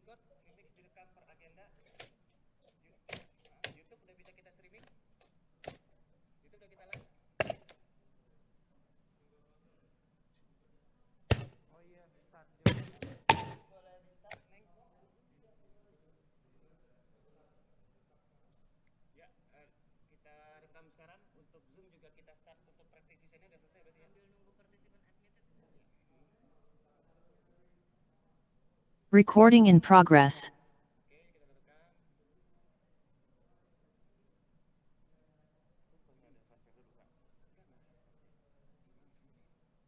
record, remix direkam per agenda. YouTube udah bisa kita streaming. YouTube udah kita live. Oh iya, start juga. Boleh di start, Neng. Ya, kita rekam sekarang. Untuk Zoom juga kita start untuk practice session-nya udah selesai berarti ya. Sambil nunggu participant admitted. Recording in progress. Oke, kita rekam.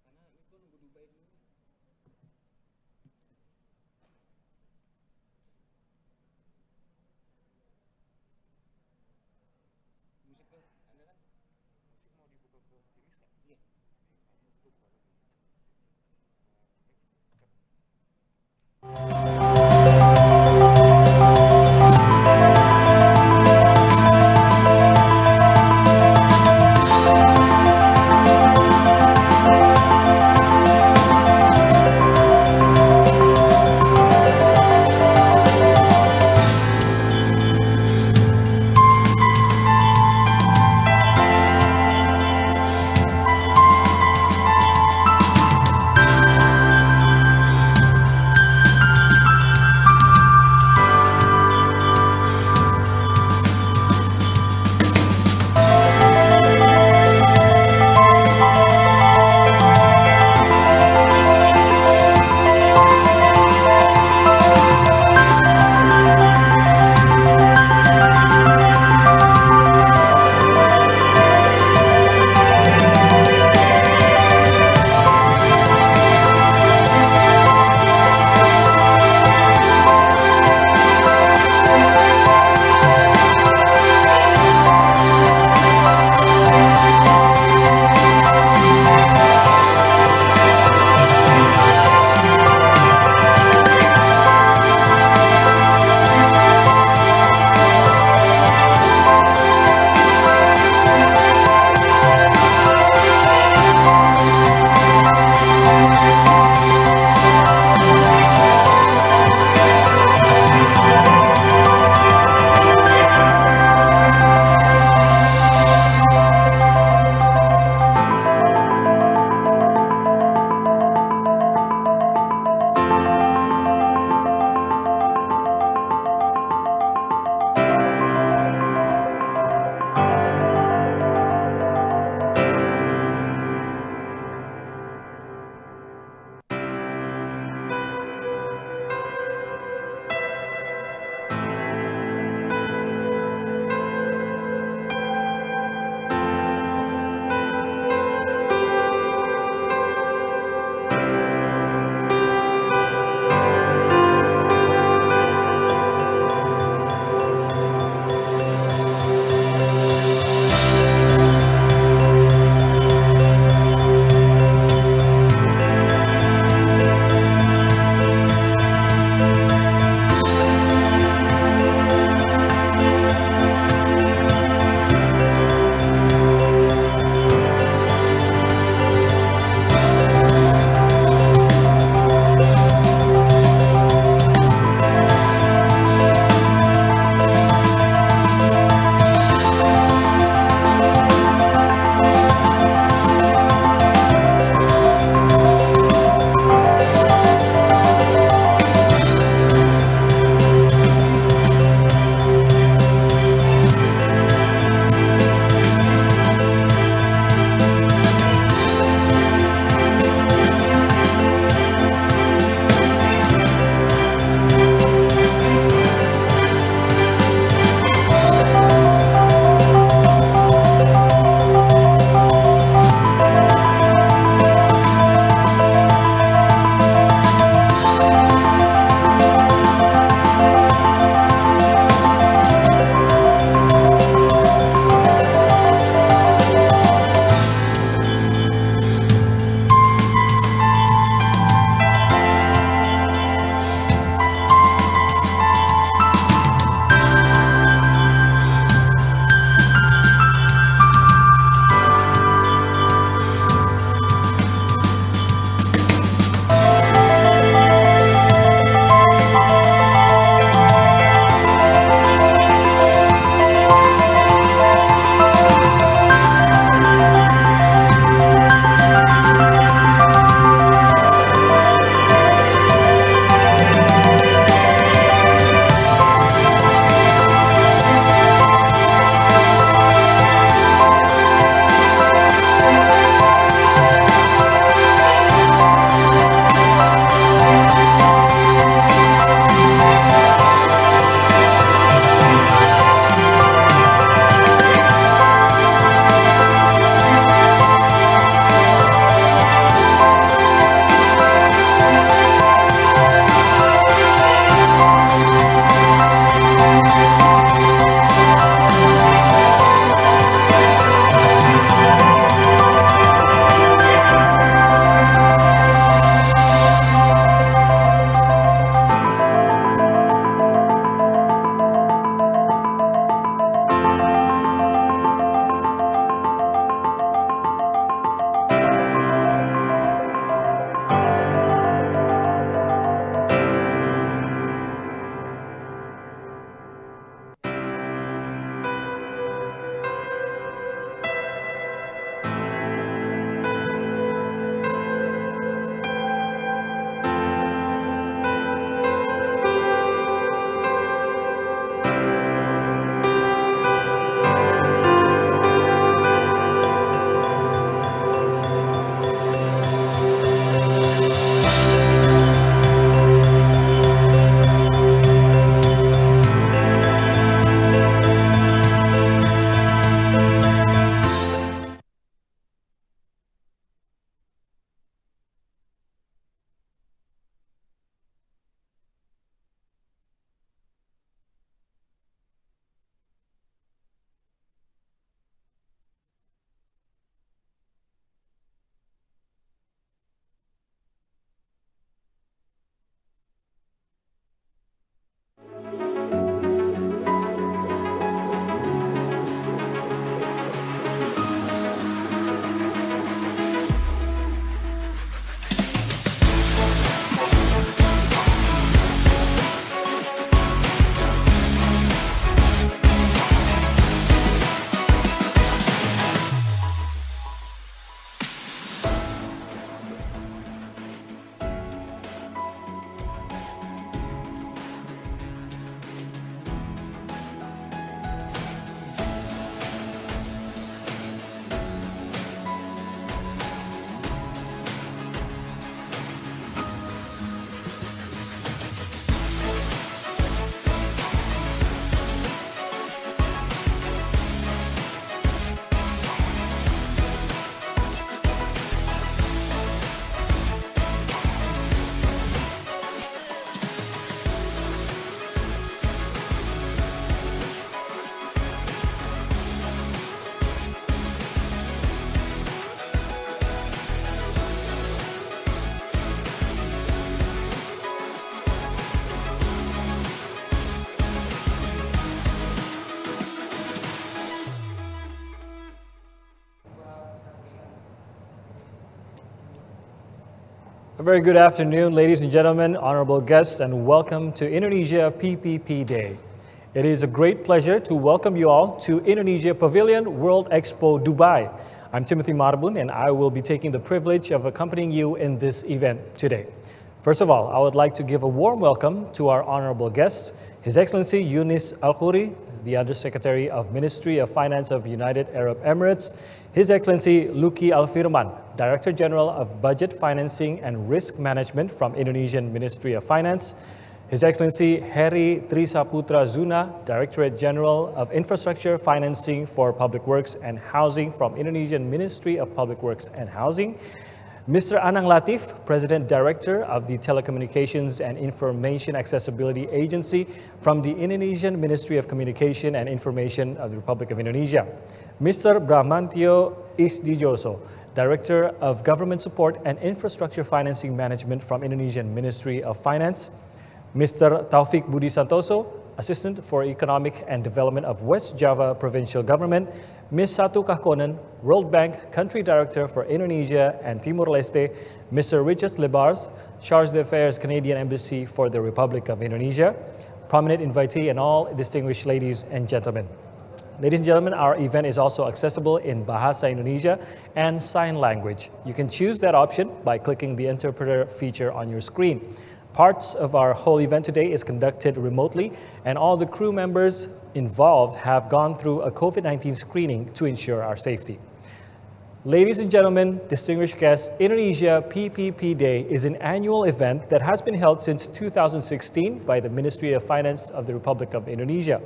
Karena ini gua nunggu Dubai dulu. Musik tuh, Anda kan? Musik mau dibuka ke sini nggak? Iya. Musik buka lagi. Oke. A very good afternoon, ladies and gentlemen, honorable guests, and welcome to Indonesia PPP Day. It is a great pleasure to welcome you all to Indonesia Pavilion World Expo Dubai. I'm Timothy Marbun, and I will be taking the privilege of accompanying you in this event today. First of all, I would like to give a warm welcome to our honorable guests, His Excellency Yunis Al-Khoury, the Undersecretary of Ministry of Finance of United Arab Emirates, His Excellency Luki Al-Firman, Director General of Budget Financing and Risk Management from Indonesian Ministry of Finance, His Excellency Heri Trisaputra Zuna, Directorate General of Infrastructure, Financing for Public Works and Housing from Indonesian Ministry of Public Works and Housing, Mr. Anang Latif, President Director of the Telecommunications and Information Accessibility Agency from the Indonesian Ministry of Communication and Information of the Republic of Indonesia, Mr. Bramantio Isdijoso, Director of Government Support and Infrastructure Financing Management from Indonesian Ministry of Finance, Mr. Taufik Budi Santoso, Assistant for Economic and Development of West Java Provincial Government, Ms. Satu Kahkonen, World Bank Country Director for Indonesia and Timor-Leste, Mr. Richard Lebars, Charge d'Affaires Canadian Embassy for the Republic of Indonesia, prominent invitee, and all distinguished ladies and gentlemen. Ladies and gentlemen, our event is also accessible in Bahasa Indonesia and sign language. You can choose that option by clicking the interpreter feature on your screen. Parts of our whole event today is conducted remotely, and all the crew members involved have gone through a COVID-19 screening to ensure our safety. Ladies and gentlemen, distinguished guests, Indonesia PPP Day is an annual event that has been held since 2016 by the Ministry of Finance of the Republic of Indonesia.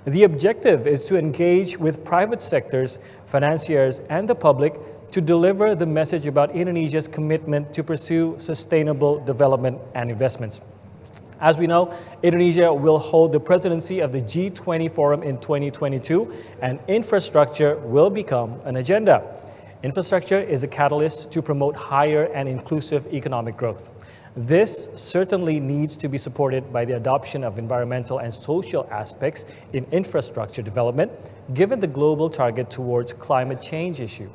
The objective is to engage with private sectors, financiers, and the public to deliver the message about Indonesia's commitment to pursue sustainable development and investments. As we know, Indonesia will hold the presidency of the G20 Forum in 2022, and infrastructure will become an agenda. Infrastructure is a catalyst to promote higher and inclusive economic growth. This certainly needs to be supported by the adoption of environmental and social aspects in infrastructure development, given the global target towards climate change issue.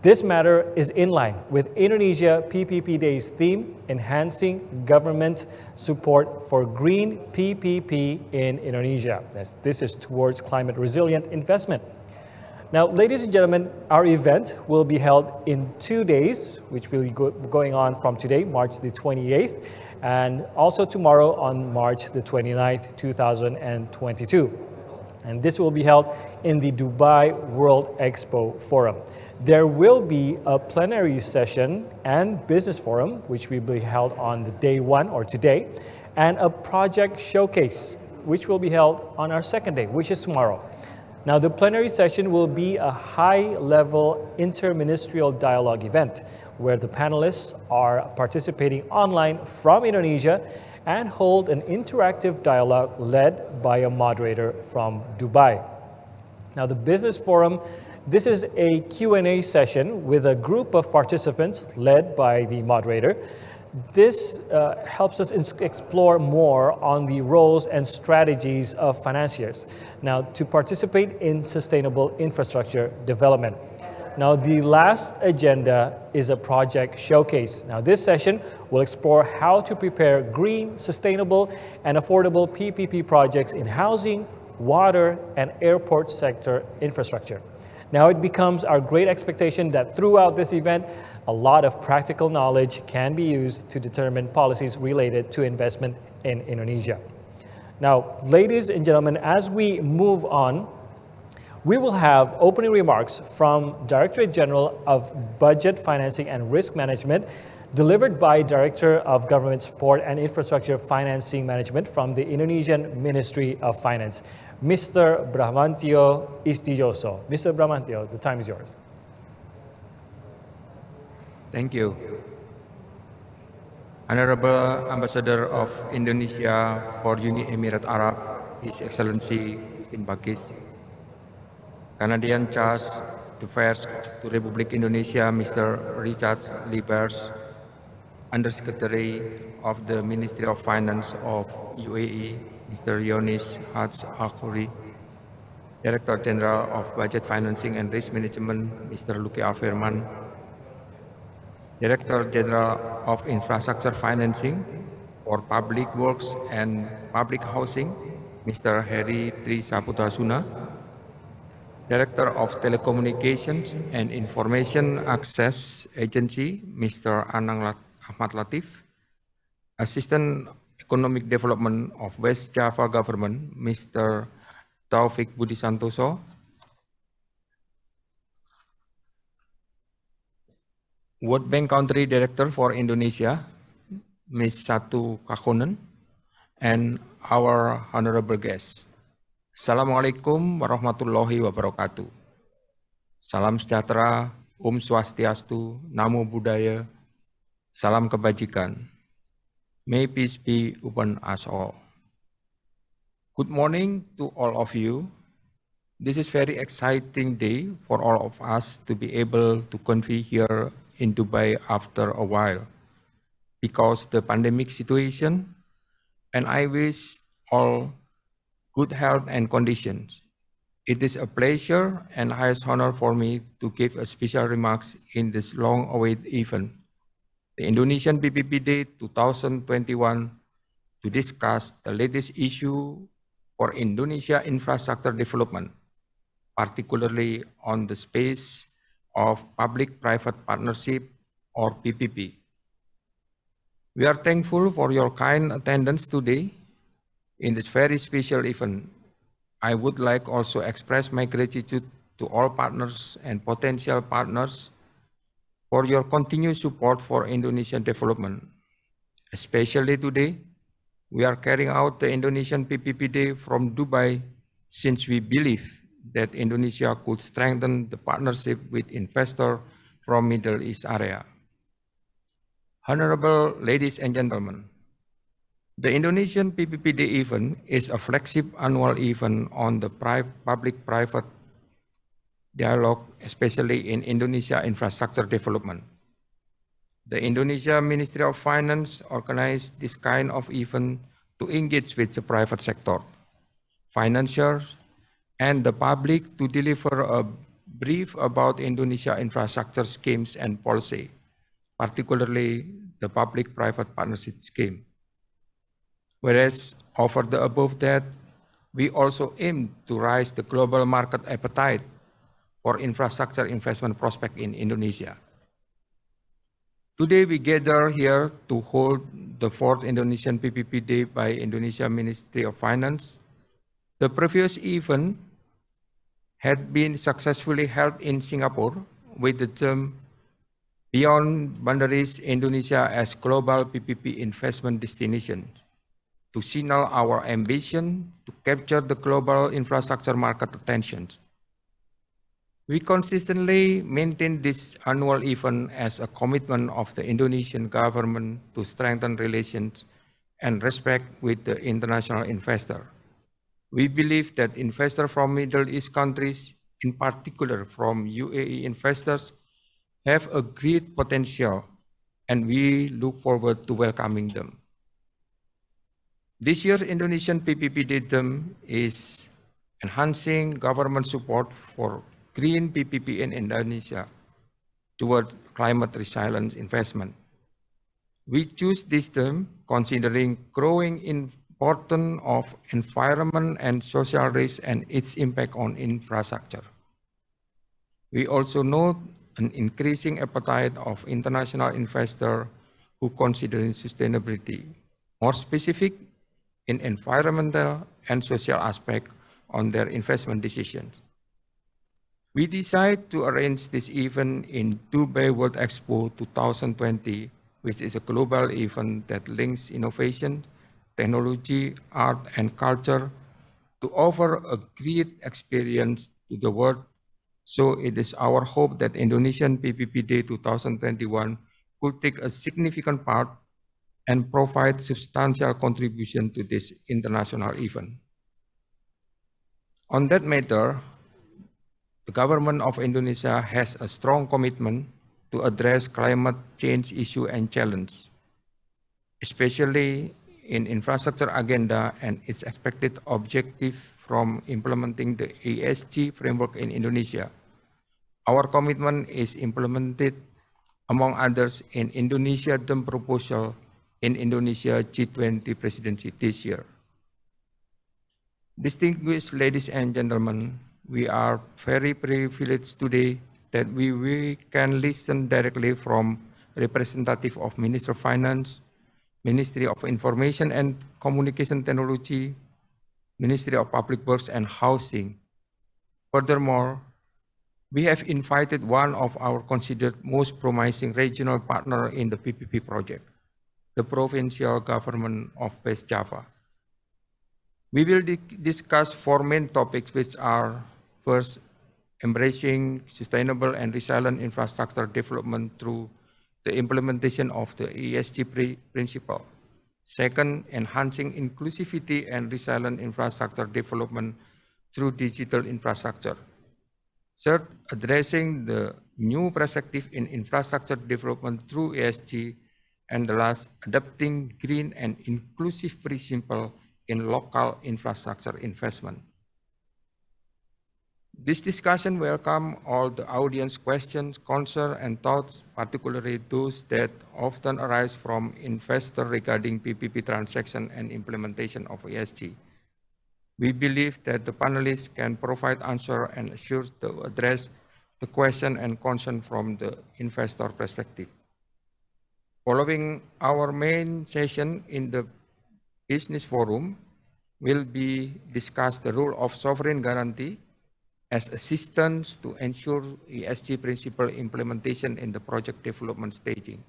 This matter is in line with Indonesia PPP Day's theme, Enhancing Government Support for Green PPP in Indonesia. This is towards climate resilient investment. Now, ladies and gentlemen, our event will be held in 2 days, which will be going on from today, March the 28th, and also tomorrow on March the 29th, 2022. And this will be held in the Dubai World Expo Forum. There will be a plenary session and business forum, which will be held on the day one or today, and a project showcase, which will be held on our second day, which is tomorrow. Now, the plenary session will be a high-level interministerial dialogue event where the panelists are participating online from Indonesia and hold an interactive dialogue led by a moderator from Dubai. Now, the business forum, this is a Q&A session with a group of participants led by the moderator. This helps us explore more on the roles and strategies of financiers. Now, to participate in sustainable infrastructure development. Now, the last agenda is a project showcase. Now, this session will explore how to prepare green, sustainable, and affordable PPP projects in housing, water, and airport sector infrastructure. Now, it becomes our great expectation that throughout this event, a lot of practical knowledge can be used to determine policies related to investment in Indonesia. Now, ladies and gentlemen, as we move on, we will have opening remarks from Directorate General of Budget Financing and Risk Management, delivered by Director of Government Support and Infrastructure Financing Management from the Indonesian Ministry of Finance, Mr. Bramantio Isdijoso. Mr. Bramantio, the time is yours. Thank you. Honorable Ambassador of Indonesia for Uni Emirat Arab, His Excellency Bin Bakis, Canadian Charge d'Affaires to Republik Indonesia, Mr. Richard Lebars, Undersecretary of the Ministry of Finance of UAE, Mr. Yunis Al-Khoury, Director General of Budget Financing and Risk Management, Mr. Luki Al-Firman, Director Jenderal of Infrastructure Financing for Public Works and Public Housing, Mr. Heri Trisaputasuna, Director of Telecommunications and Information Access Agency, Mr. Ahmad Latif, Assistant Economic Development of West Java Government, Mr. Taufik Budi Santoso, World Bank Country Director for Indonesia, Ms. Satu Kakonen, and our honorable guests. Assalamualaikum warahmatullahi wabarakatuh. Salam sejahtera, Swastiastu, Namo Buddhaya, salam kebajikan. May peace be upon us all. Good morning to all of you. This is very exciting day for all of us to be able to convene here in Dubai after a while because the pandemic situation, and I wish all good health and conditions. It is a pleasure and highest honor for me to give a special remarks in this long-awaited event, the Indonesian PPPDay 2021, to discuss the latest issue for Indonesia infrastructure development, particularly on the space of public-private partnership or PPP. We are thankful for your kind attendance today in this very special event. I would like also express my gratitude to all partners and potential partners for your continued support for Indonesian development. Especially today, we are carrying out the Indonesian PPP Day from Dubai since we believe that Indonesia could strengthen the partnership with investors from Middle East area. Honorable ladies and gentlemen, the Indonesian PPP Day event is a flagship annual event on the public-private dialogue, especially in Indonesia infrastructure development. The Indonesia Ministry of Finance organized this kind of event to engage with the private sector, financiers, and the public to deliver a brief about Indonesia infrastructure schemes and policy, particularly the public-private partnership scheme. Whereas over the above that, we also aim to raise the global market appetite for infrastructure investment prospect in Indonesia. Today we gather here to hold the 4th Indonesian PPP Day by Indonesia Ministry of Finance. The previous event had been successfully held in Singapore with the term Beyond Boundaries Indonesia as Global PPP Investment Destination, to signal our ambition to capture the global infrastructure market attention. We consistently maintain this annual event as a commitment of the Indonesian government to strengthen relations and respect with the international investor. We believe that investors from Middle East countries, in particular from UAE investors, have a great potential, and we look forward to welcoming them. This year's Indonesian PPP Day theme is enhancing government support for green PPP in Indonesia toward climate resilient investment. We choose this theme considering growing importance of environment and social risk and its impact on infrastructure. We also note an increasing appetite of international investors who consider sustainability, more specific in environmental and social aspects on their investment decisions. We decided to arrange this event in Dubai World Expo 2020, which is a global event that links innovation, technology, art, and culture to offer a great experience to the world. So it is our hope that Indonesian PPP Day 2021 could take a significant part and provide substantial contribution to this international event. On that matter, the government of Indonesia has a strong commitment to address climate change issue and challenge, especially in infrastructure agenda and its expected objective from implementing the ESG framework in Indonesia. Our commitment is implemented among others in Indonesia term proposal in Indonesia G20 presidency this year. Distinguished ladies and gentlemen, we are very privileged today that we can listen directly from representative of Ministry of Finance, Ministry of Information and Communication Technology, Ministry of Public Works and Housing. Furthermore, we have invited one of our considered most promising regional partner in the PPP project, the provincial government of West Java. We will discuss four main topics, which are: first, embracing sustainable and resilient infrastructure development through the implementation of the ESG principle. Second, enhancing inclusivity and resilient infrastructure development through digital infrastructure. Third, addressing the new perspective in infrastructure development through ESG. And the last, adopting green and inclusive principle in local infrastructure investment. This discussion welcomes all the audience questions, concerns, and thoughts, particularly those that often arise from investors regarding PPP transaction and implementation of ESG. We believe that the panelists can provide answer and assure to address the question and concern from the investor perspective. Following our main session in the business forum, will be discuss the role of sovereign guarantee as assistance to ensure ESG principle implementation in the project development staging.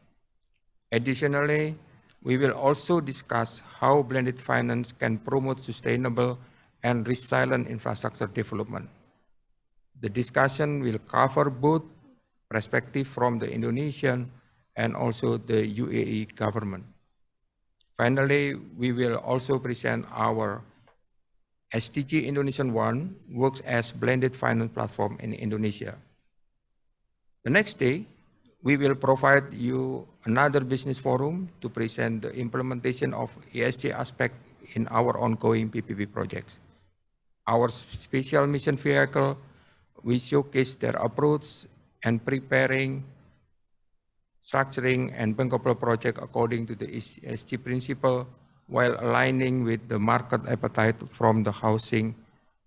Additionally, we will also discuss how blended finance can promote sustainable and resilient infrastructure development. The discussion will cover both perspectives from the Indonesian and also the UAE government. Finally, we will also present our SDG Indonesian One works as blended finance platform in Indonesia. The next day, we will provide you another business forum to present the implementation of ESG aspect in our ongoing PPP projects. Our special mission vehicle, we showcase their approach and preparing, structuring, and bankable project according to the ESG principle, while aligning with the market appetite from the housing,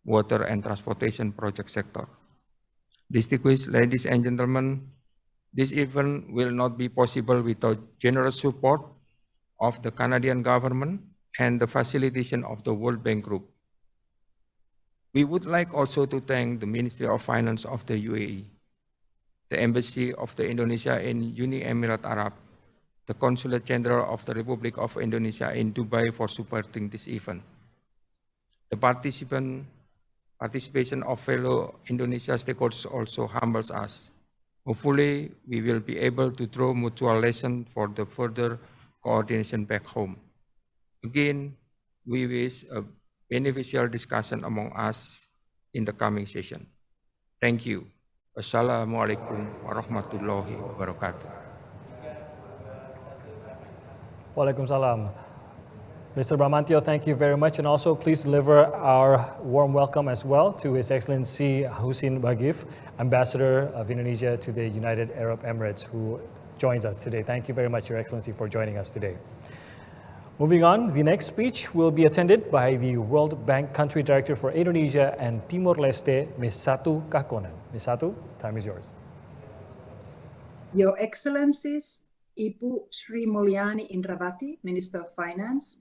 water, and transportation project sector. Distinguished ladies and gentlemen, this event will not be possible without generous support of the Canadian government and the facilitation of the World Bank Group. We would like also to thank the Ministry of Finance of the UAE, the Embassy of the Indonesia in Uni Emirat Arab, the Consulate Jenderal of the Republic of Indonesia in Dubai for supporting this event. The participation of fellow Indonesia stakeholders also humbles us. Hopefully, we will be able to draw mutual lessons for the further coordination back home. Again, we wish a beneficial discussion among us in the coming session. Thank you. Assalamualaikum warahmatullahi wabarakatuh. Waalaikumsalam. Mr. Bramantio, thank you very much. And also please deliver our warm welcome as well to His Excellency Husin Bagif, Ambassador of Indonesia to the United Arab Emirates, who joins us today. Thank you very much, Your Excellency, for joining us today. Moving on, the next speech will be attended by the World Bank Country Director for Indonesia and Timor-Leste, Ms. Satu Kahkonen. Ms. Satu, time is yours. Your Excellencies, Ibu Sri Mulyani Indrawati, Minister of Finance,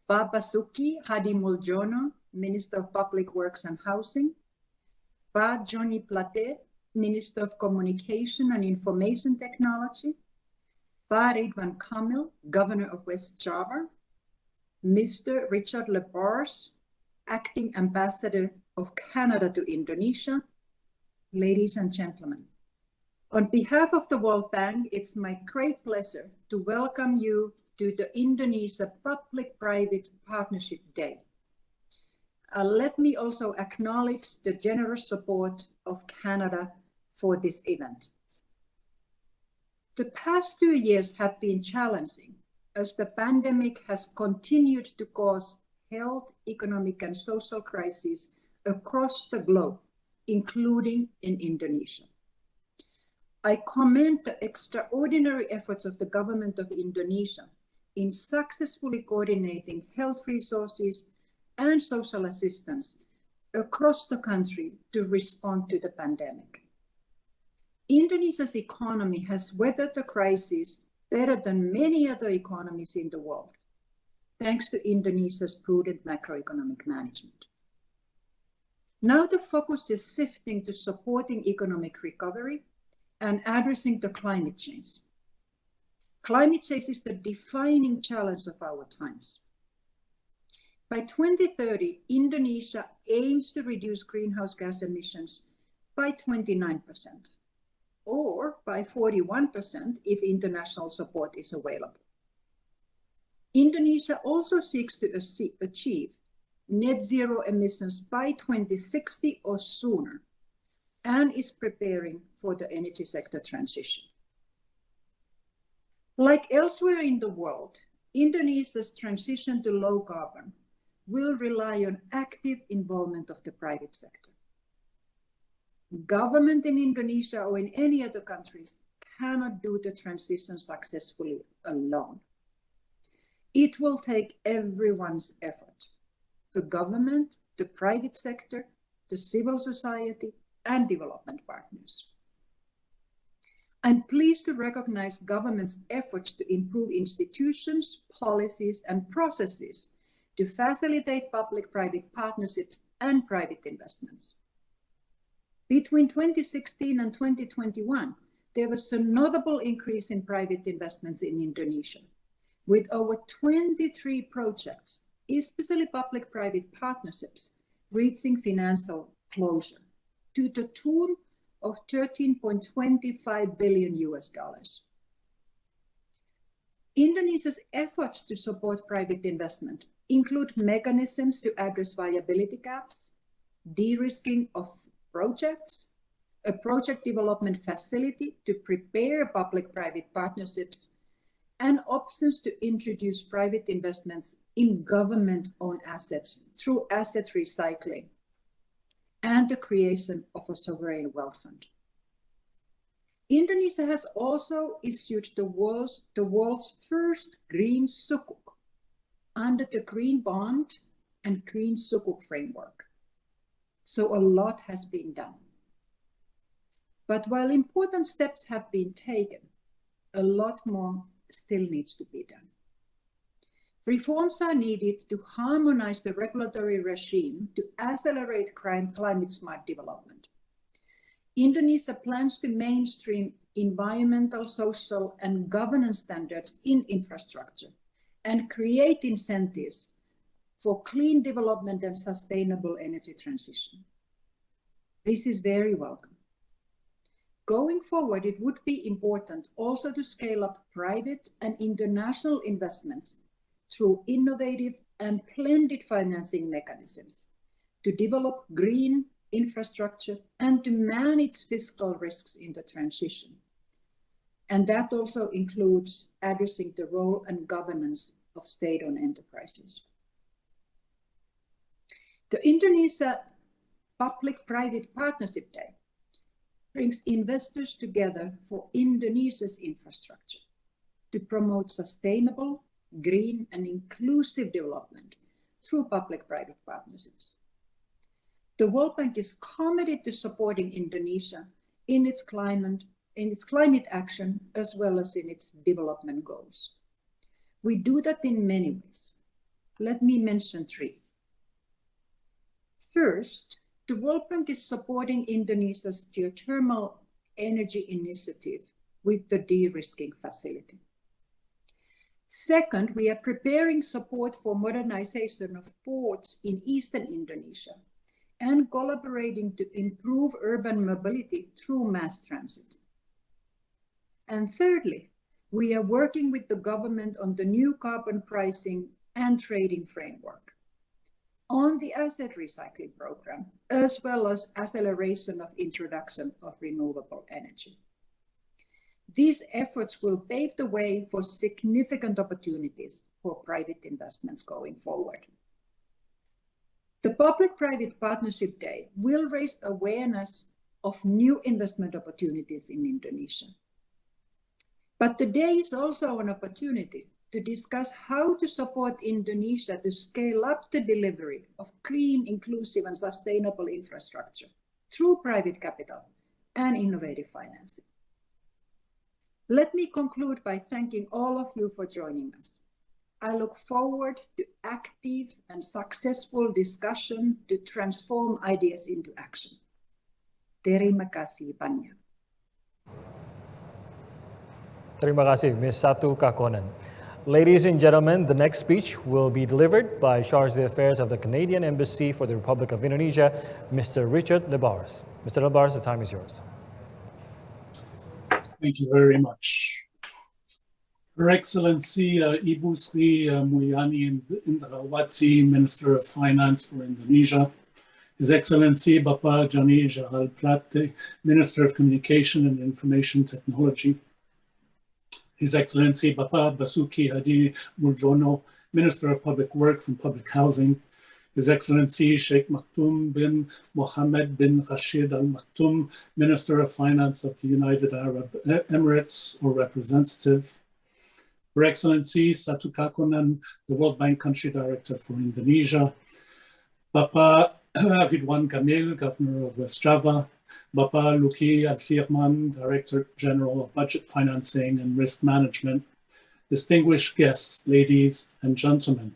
Pak Basuki Hadi Muljono, Minister of Public Works and Housing, Pak Johnny Plate, Minister of Communication and Information Technology, Pak Ridwan Kamil, Governor of West Java, Mr. Richard Lepars, Acting Ambassador of Canada to Indonesia, ladies and gentlemen. On behalf of the World Bank, it's my great pleasure to welcome you to the Indonesia Public-Private Partnership Day. Let me also acknowledge the generous support of Canada for this event. The past 2 years have been challenging as the pandemic has continued to cause health, economic, and social crises across the globe, including in Indonesia. I commend the extraordinary efforts of the government of Indonesia in successfully coordinating health resources and social assistance across the country to respond to the pandemic. Indonesia's economy has weathered the crisis better than many other economies in the world, thanks to Indonesia's prudent macroeconomic management. Now the focus is shifting to supporting economic recovery and addressing the climate change. Climate change is the defining challenge of our times. By 2030, Indonesia aims to reduce greenhouse gas emissions by 29%, or by 41% if international support is available. Indonesia also seeks to achieve net zero emissions by 2060 or sooner, and is preparing for the energy sector transition. Like elsewhere in the world, Indonesia's transition to low carbon will rely on active involvement of the private sector. Government in Indonesia or in any other countries cannot do the transition successfully alone. It will take everyone's effort: the government, the private sector, the civil society, and development partners. I'm pleased to recognize government's efforts to improve institutions, policies, and processes to facilitate public-private partnerships and private investments. Between 2016 and 2021, there was a notable increase in private investments in Indonesia, with over 23 projects, especially public-private partnerships, reaching financial closure to the tune of $13.25 billion. Indonesia's efforts to support private investment include mechanisms to address viability gaps, de-risking of projects, a project development facility to prepare public-private partnerships, and options to introduce private investments in government-owned assets through asset recycling and the creation of a sovereign wealth fund. Indonesia has also issued the world's first green sukuk under the Green Bond and Green Sukuk framework. So a lot has been done. But while important steps have been taken, a lot more still needs to be done. Reforms are needed to harmonize the regulatory regime to accelerate climate-smart development. Indonesia plans to mainstream environmental, social, and governance standards in infrastructure and create incentives for clean development and sustainable energy transition. This is very welcome. Going forward, it would be important also to scale up private and international investments through innovative and blended financing mechanisms to develop green infrastructure and to manage fiscal risks in the transition. And that also includes addressing the role and governance of state-owned enterprises. The Indonesia Public-Private Partnership Day brings investors together for Indonesia's infrastructure to promote sustainable, green, and inclusive development through public-private partnerships. The World Bank is committed to supporting Indonesia in its climate action as well as in its development goals. We do that in many ways. Let me mention three. First, the World Bank is supporting Indonesia's geothermal energy initiative with the de-risking facility. Second, we are preparing support for modernization of ports in eastern Indonesia and collaborating to improve urban mobility through mass transit. And thirdly, we are working with the government on the new carbon pricing and trading framework, on the asset recycling program, as well as acceleration of introduction of renewable energy. These efforts will pave the way for significant opportunities for private investments going forward. The Public-Private Partnership Day will raise awareness of new investment opportunities in Indonesia. But today is also an opportunity to discuss how to support Indonesia to scale up the delivery of clean, inclusive, and sustainable infrastructure through private capital and innovative financing. Let me conclude by thanking all of you for joining us. I look forward to active and successful discussion to transform ideas into action. Terima kasih banyak. Terima kasih, Ms. Satu Kakonen. Ladies and gentlemen, the next speech will be delivered by Charge d'Affaires of the Canadian Embassy for the Republic of Indonesia, Mr. Richard Lebars. Mr. Lebars, the time is yours. Thank you very much. Her Excellency Ibu Sri Mulyani Indrawati, Minister of Finance for Indonesia, His Excellency Bapak Jani Jahal Plate, Minister of Communication and Information Technology, His Excellency Bapak Basuki Hadi Muljono, Minister of Public Works and Public Housing, His Excellency Sheikh Maktoum bin Mohammed bin Rashid Al Maktoum, Minister of Finance of the United Arab Emirates or Representative, Her Excellency Satu Kakonen, the World Bank Country Director for Indonesia, Bapak Ridwan Kamil, Governor of West Java, Bapak Luki Adfirman, Director General of Budget Financing and Risk Management, distinguished guests, ladies and gentlemen.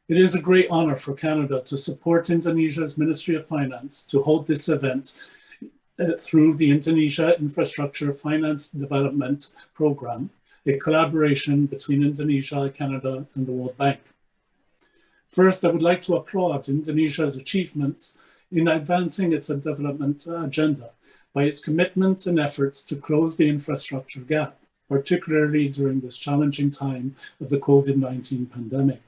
It is a great honor for Canada to support Indonesia's Ministry of Finance to hold this event through the Indonesia Infrastructure Finance Development Program, a collaboration between Indonesia, Canada, and the World Bank. First, I would like to applaud Indonesia's achievements in advancing its development agenda by its commitment and efforts to close the infrastructure gap, particularly during this challenging time of the COVID-19 pandemic.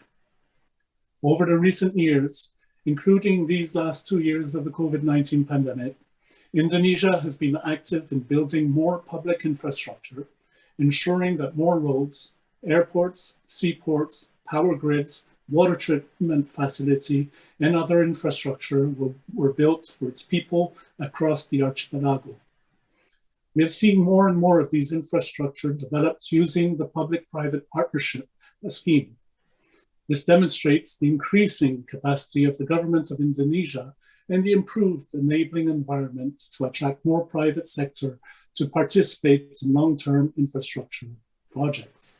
Over the recent years, including these last 2 years of the COVID-19 pandemic, Indonesia has been active in building more public infrastructure, ensuring that more roads, airports, seaports, power grids, water treatment facility, and other infrastructure were built for its people across the archipelago. We have seen more and more of these infrastructure developed using the public-private partnership scheme. This demonstrates the increasing capacity of the government of Indonesia and the improved enabling environment to attract more private sector to participate in long-term infrastructure projects.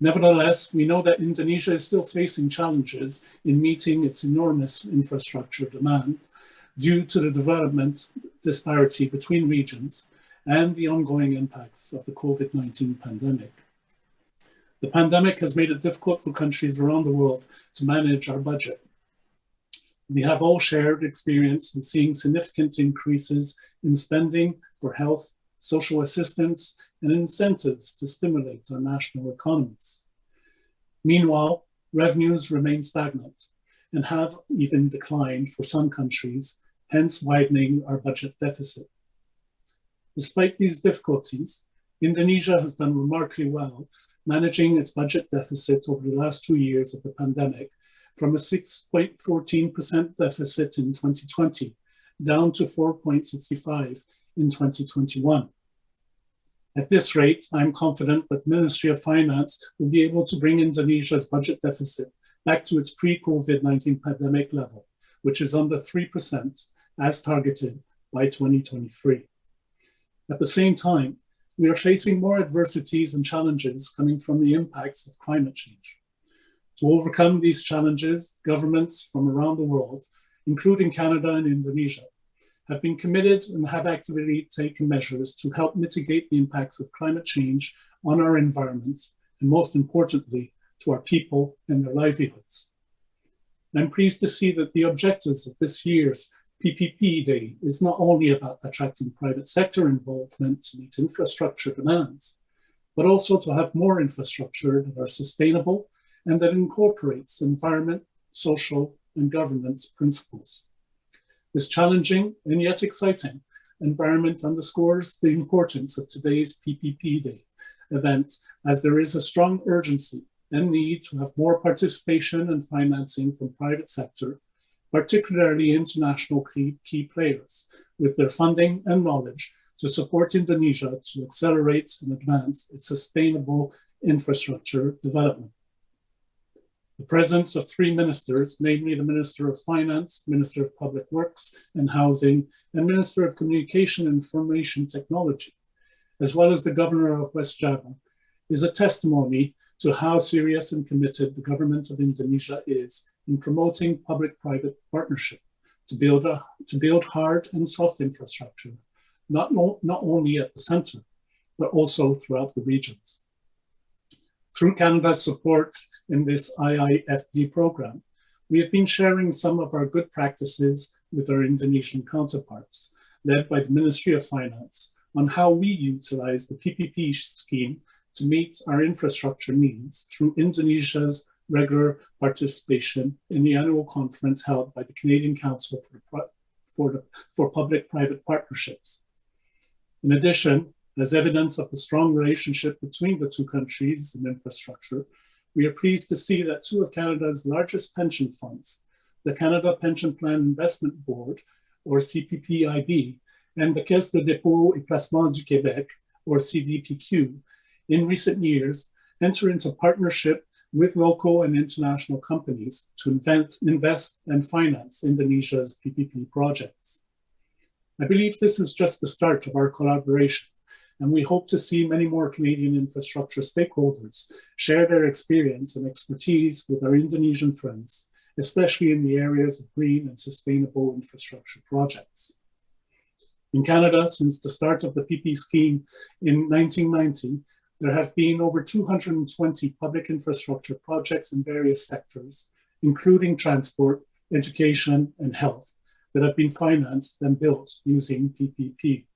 Nevertheless, we know that Indonesia is still facing challenges in meeting its enormous infrastructure demand due to the development disparity between regions and the ongoing impacts of the COVID-19 pandemic. The pandemic has made it difficult for countries around the world to manage our budget. We have all shared experience in seeing significant increases in spending for health, social assistance, and incentives to stimulate our national economies. Meanwhile, revenues remain stagnant and have even declined for some countries, hence widening our budget deficit. Despite these difficulties, Indonesia has done remarkably well managing its budget deficit over the last 2 years of the pandemic from a 6.14% deficit in 2020 down to 4.65% in 2021. At this rate, I'm confident that the Ministry of Finance will be able to bring Indonesia's budget deficit back to its pre-COVID-19 pandemic level, which is under 3% as targeted by 2023. At the same time, we are facing more adversities and challenges coming from the impacts of climate change. To overcome these challenges, governments from around the world, including Canada and Indonesia, have been committed and have actively taken measures to help mitigate the impacts of climate change on our environments, and most importantly, to our people and their livelihoods. I'm pleased to see that the objectives of this year's PPPDay is not only about attracting private sector involvement to meet infrastructure demands, but also to have more infrastructure that are sustainable and that incorporates environment, social, and governance principles. This challenging and yet exciting environment underscores the importance of today's PPPDay event, as there is a strong urgency and need to have more participation and financing from private sector, particularly international key players, with their funding and knowledge to support Indonesia to accelerate and advance its sustainable infrastructure development. The presence of 3 ministers, namely the Minister of Finance, Minister of Public Works and Housing, and Minister of Communication and Information Technology, as well as the Governor of West Java, is a testimony to how serious and committed the government of Indonesia is in promoting public-private partnership to build hard and soft infrastructure, not only at the center, but also throughout the regions. Through Canada's support in this IIFD program, we have been sharing some of our good practices with our Indonesian counterparts, led by the Ministry of Finance, on how we utilize the PPP scheme to meet our infrastructure needs through Indonesia's regular participation in the annual conference held by the Canadian Council for Public-Private Partnerships. In addition, as evidence of the strong relationship between the two countries in infrastructure, we are pleased to see that 2 of Canada's largest pension funds, the Canada Pension Plan Investment Board, or CPPIB, and the Caisse de dépôt et placement du Québec, or CDPQ, in recent years enter into partnership with local and international companies to invest and finance Indonesia's PPP projects. I believe this is just the start of our collaboration, and we hope to see many more Canadian infrastructure stakeholders share their experience and expertise with our Indonesian friends, especially in the areas of green and sustainable infrastructure projects. In Canada, since the start of the PP scheme in 1990, there have been over 220 public infrastructure projects in various sectors, including transport, education, and health, that have been financed and built using PPP.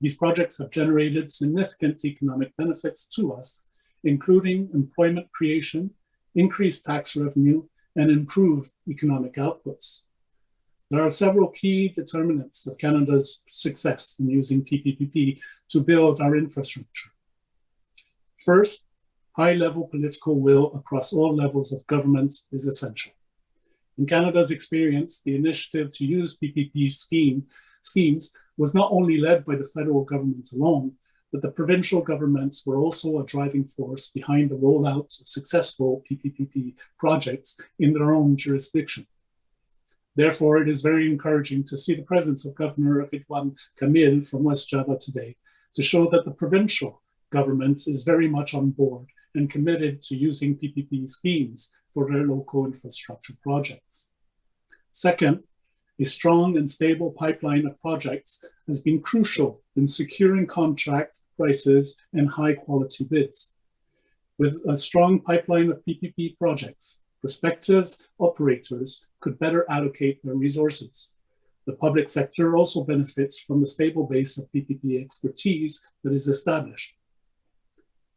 These projects have generated significant economic benefits to us, including employment creation, increased tax revenue, and improved economic outputs. There are several key determinants of Canada's success in using PPP to build our infrastructure. First, high-level political will across all levels of government is essential. In Canada's experience, the initiative to use PPP schemes was not only led by the federal government alone, but the provincial governments were also a driving force behind the rollout of successful PPP projects in their own jurisdiction. Therefore, it is very encouraging to see the presence of Governor Ridwan Kamil from West Java today to show that the provincial government is very much on board and committed to using PPP schemes for their local infrastructure projects. Second, a strong and stable pipeline of projects has been crucial in securing contract prices and high-quality bids. With a strong pipeline of PPP projects, prospective operators could better allocate their resources. The public sector also benefits from the stable base of PPP expertise that is established.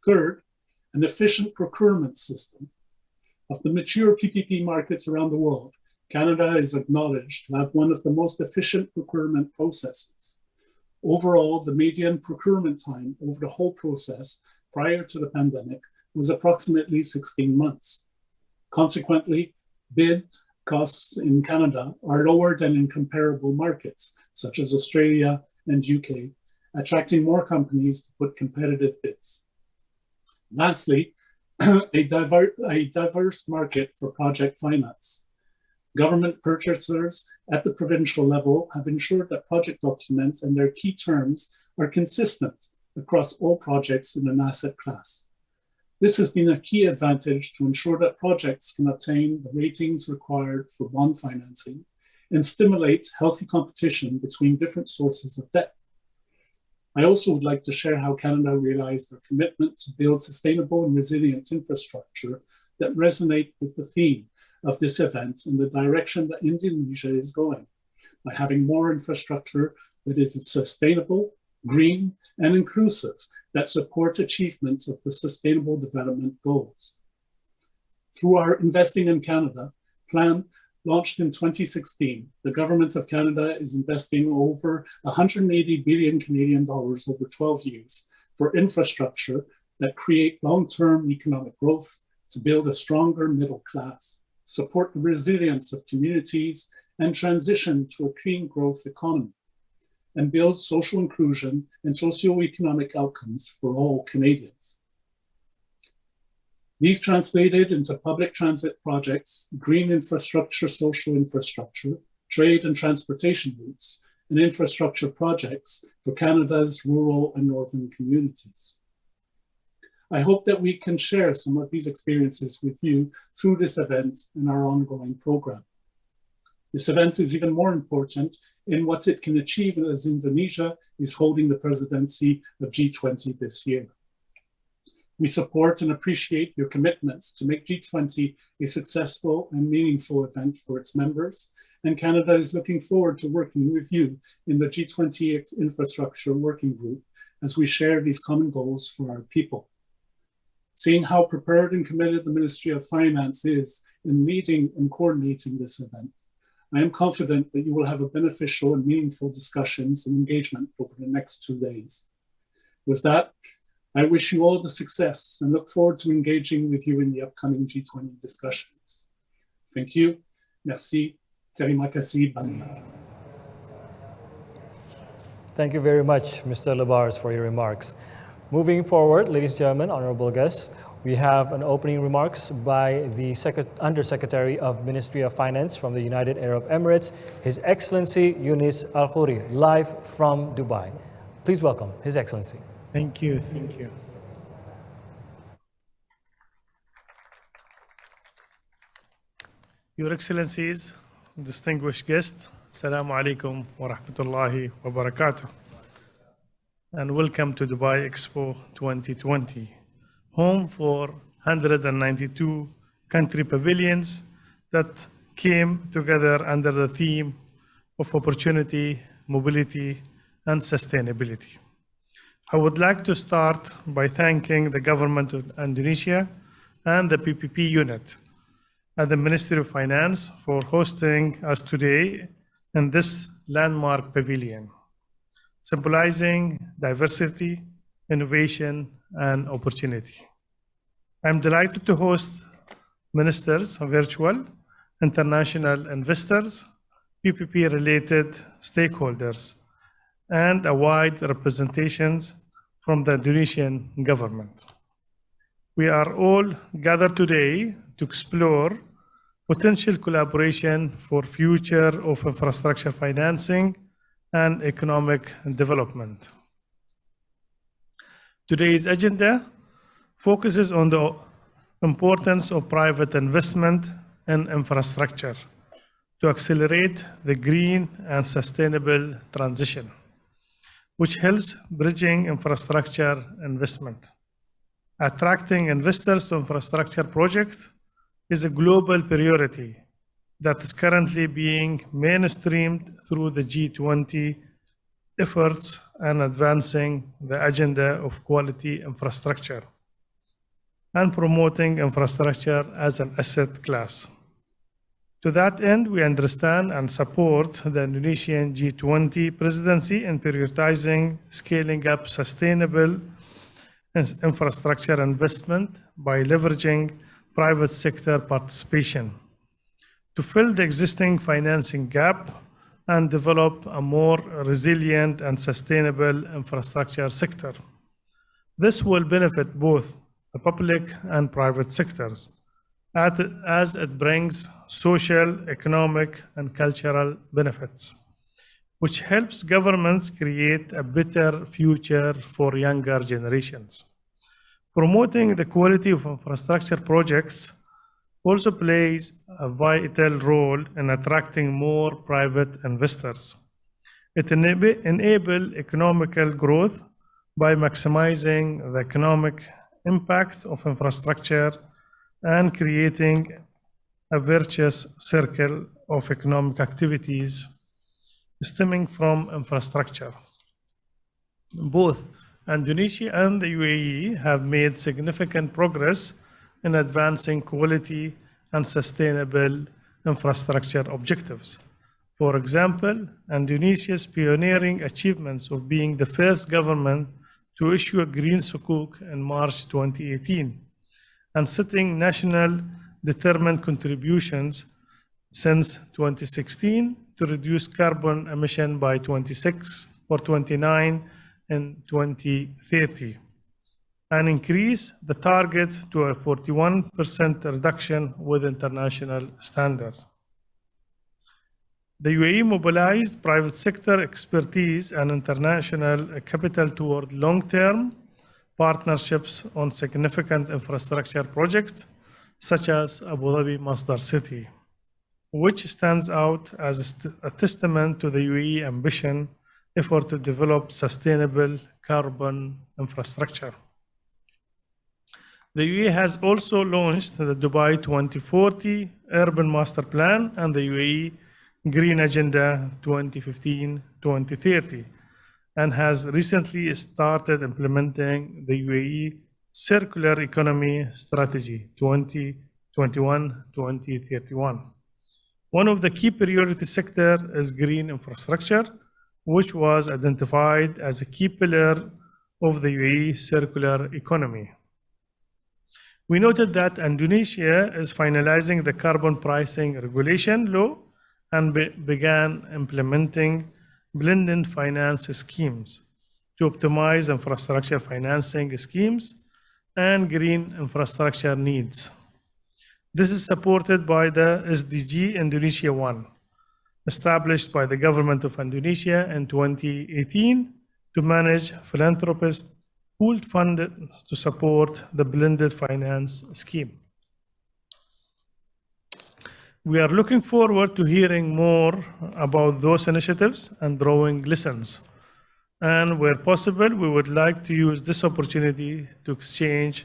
Third, an efficient procurement system. Of the mature PPP markets around the world, Canada is acknowledged to have one of the most efficient procurement processes. Overall, the median procurement time over the whole process prior to the pandemic was approximately 16 months. Consequently, bid costs in Canada are lower than in comparable markets, such as Australia and UK, attracting more companies to put competitive bids. Lastly, a diverse market for project finance. Government purchasers at the provincial level have ensured that project documents and their key terms are consistent across all projects in an asset class. This has been a key advantage to ensure that projects can obtain the ratings required for bond financing and stimulate healthy competition between different sources of debt. I also would like to share how Canada realized their commitment to build sustainable and resilient infrastructure that resonate with the theme of this event and the direction that Indonesia is going, by having more infrastructure that is sustainable, green, and inclusive that support achievements of the Sustainable Development Goals. Through our Investing in Canada plan, launched in 2016, the Government of Canada is investing over 180 billion Canadian dollars over 12 years for infrastructure that create long-term economic growth to build a stronger middle class. support the resilience of communities, and transition to a clean growth economy, and build social inclusion and socioeconomic outcomes for all Canadians. These translated into public transit projects, green infrastructure, social infrastructure, trade and transportation routes, and infrastructure projects for Canada's rural and northern communities. I hope that we can share some of these experiences with you through this event and our ongoing program. This event is even more important in what it can achieve as Indonesia is holding the presidency of G20 this year. We support and appreciate your commitments to make G20 a successful and meaningful event for its members, and Canada is looking forward to working with you in the G20 Infrastructure Working Group as we share these common goals for our people. Seeing how prepared and committed the Ministry of Finance is in leading and coordinating this event, I am confident that you will have a beneficial and meaningful discussions and engagement over the next 2 days. With that, I wish you all the success and look forward to engaging with you in the upcoming G20 discussions. Thank you. Merci. Terima kasih banyak. Thank you very much, Mr. Labars, for your remarks. Moving forward, ladies and gentlemen, honorable guests, we have an opening remarks by the Undersecretary of Ministry of Finance from the United Arab Emirates, His Excellency Yunus Al Khoury, live from Dubai. Please welcome His Excellency. Thank you, thank you. Your Excellencies, distinguished guests, Assalamu alaikum wa rahmatullahi wa barakatuh. And welcome to Dubai Expo 2020, home for 192 country pavilions that came together under the theme of opportunity, mobility, and sustainability. I would like to start by thanking the government of Indonesia and the PPP unit and the Ministry of Finance for hosting us today in this landmark pavilion, symbolizing diversity, innovation, and opportunity. I'm delighted to host ministers, virtual, international investors, PPP-related stakeholders, and a wide representations from the Indonesian government. We are all gathered today to explore potential collaboration for future of infrastructure financing and economic development. Today's agenda focuses on the importance of private investment in infrastructure to accelerate the green and sustainable transition, which helps bridging infrastructure investment. Attracting investors to infrastructure projects is a global priority that is currently being mainstreamed through the G20 efforts and advancing the agenda of quality infrastructure and promoting infrastructure as an asset class. To that end, we understand and support the Indonesian G20 presidency in prioritizing scaling up sustainable infrastructure investment by leveraging private sector participation to fill the existing financing gap and develop a more resilient and sustainable infrastructure sector. This will benefit both the public and private sectors, as it brings social, economic, and cultural benefits, which helps governments create a better future for younger generations. Promoting the quality of infrastructure projects also plays a vital role in attracting more private investors. It enables economical growth by maximizing the economic impact of infrastructure and creating a virtuous circle of economic activities stemming from infrastructure. Both Indonesia and the UAE have made significant progress in advancing quality and sustainable infrastructure objectives. For example, Indonesia's pioneering achievements of being the first government to issue a green sukuk in March 2018 and setting national determined contributions since 2016 to reduce carbon emission by 26 or 29 in 2030, and increase the target to a 41% reduction with international standards. The UAE mobilized private sector expertise and international capital toward long-term partnerships on significant infrastructure projects, such as Abu Dhabi Masdar City, which stands out as a testament to the UAE ambition effort to develop sustainable carbon infrastructure. The UAE has also launched the Dubai 2040 Urban Master Plan and the UAE Green Agenda 2015-2030, and has recently started implementing the UAE Circular Economy Strategy 2021-2031. One of the key priority sectors is green infrastructure, which was identified as a key pillar of the UAE circular economy. We noted that Indonesia is finalizing the carbon pricing regulation law and began implementing blended finance schemes to optimize infrastructure financing schemes and green infrastructure needs. This is supported by the SDG Indonesia 1, established by the government of Indonesia in 2018 to manage philanthropist pooled funded to support the blended finance scheme. We are looking forward to hearing more about those initiatives and drawing lessons. And where possible, we would like to use this opportunity to exchange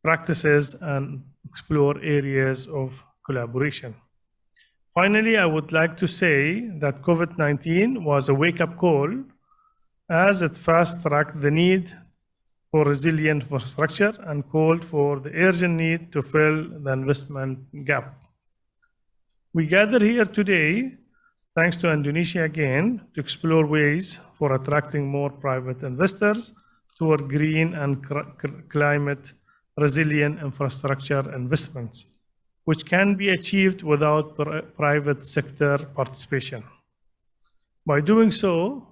practices and explore areas of collaboration. Finally, I would like to say that COVID-19 was a wake-up call as it fast-tracked the need for resilient infrastructure and called for the urgent need to fill the investment gap. We gather here today, thanks to Indonesia again, to explore ways for attracting more private investors toward green and climate resilient infrastructure investments, which can be achieved without private sector participation. By doing so,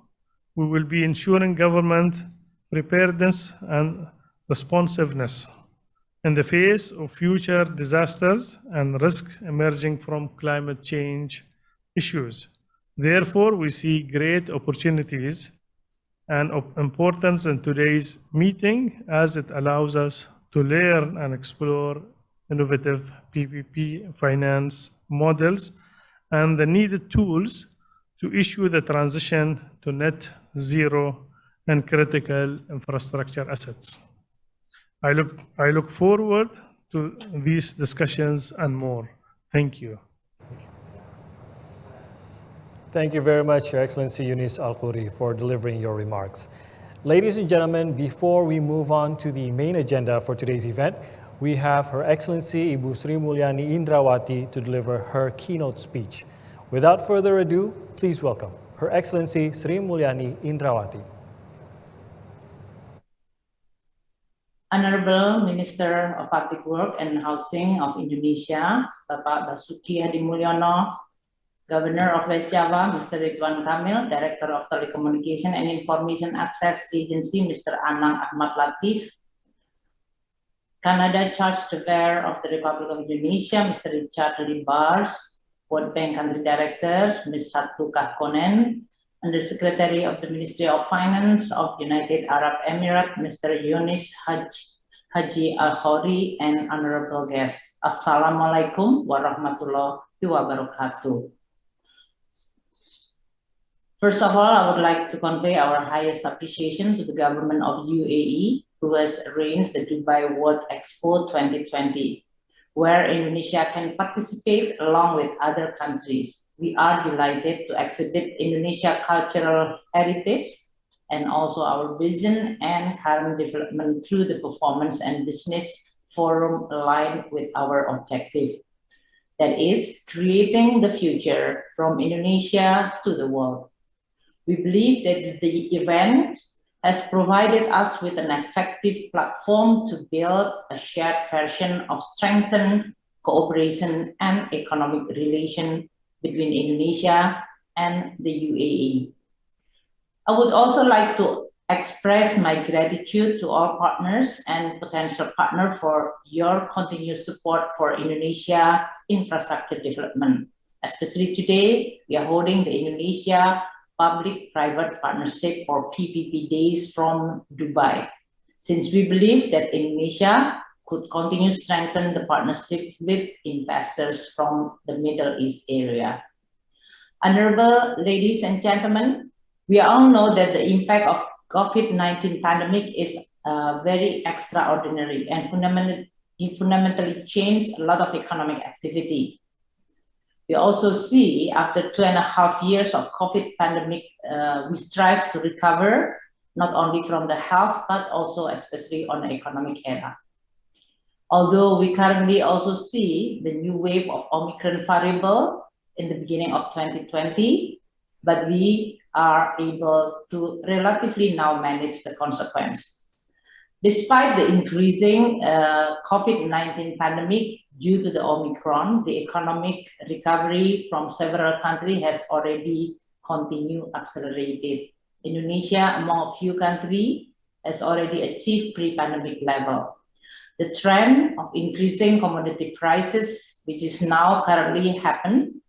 we will be ensuring government preparedness and responsiveness in the face of future disasters and risk emerging from climate change issues. Therefore, we see great opportunities and of importance in today's meeting as it allows us to learn and explore innovative PPP finance models and the needed tools to issue the transition to net zero and critical infrastructure assets. I look forward to these discussions and more. Thank you. Thank you very much, Your Excellency Yunis Al-Khoury, for delivering your remarks. Ladies and gentlemen, before we move on to the main agenda for today's event, we have Her Excellency Ibu Sri Mulyani Indrawati to deliver her keynote speech. Without further ado, please welcome Her Excellency Sri Mulyani Indrawati. Honorable Minister of Public Works and Housing of Indonesia, Bapak Basuki Hadi Mulyono, Governor of West Java, Mr. Ridwan Kamil, Director of Telecommunication and Information Access Agency, Mr. Anang Ahmad Latif, Canada Charge d'Affaires of the Republic of Indonesia, Mr. Richard Libars, World Bank Country Director, Ms. Satu Kahkonen, Undersecretary of the Ministry of Finance of United Arab Emirates, Mr. Yunis Haji Al-Khoury, and honorable guests. Assalamualaikum warahmatullahi wabarakatuh. First of all, I would like to convey our highest appreciation to the government of UAE, who has arranged the Dubai World Expo 2020, where Indonesia can participate along with other countries. We are delighted to exhibit Indonesia cultural heritage and also our vision and current development through the performance and business forum aligned with our objective. That is, creating the future from Indonesia to the world. We believe that the event has provided us with an effective platform to build a shared version of strengthened cooperation, and economic relation between Indonesia and the UAE. I would also like to express my gratitude to all partners and potential partners for your continued support for Indonesia infrastructure development. Especially today, we are holding the Indonesia Public-Private Partnership or PPP Days from Dubai, since we believe that Indonesia could continue to strengthen the partnership with investors from the Middle East area. Honorable ladies and gentlemen, we all know that the impact of COVID-19 pandemic is very extraordinary and fundamentally changed a lot of economic activity. We also see after 2.5 years of COVID pandemic, we strive to recover not only from the health, but also especially on the economic era. Although we currently also see the new wave of Omicron variable in the beginning of 2020, but we are able to relatively now manage the consequence. Despite the increasing COVID-19 pandemic due to the Omicron, the economic recovery from several countries has already continued accelerated. Indonesia, among a few countries, has already achieved pre-pandemic level. The trend of increasing commodity prices, which is now currently happening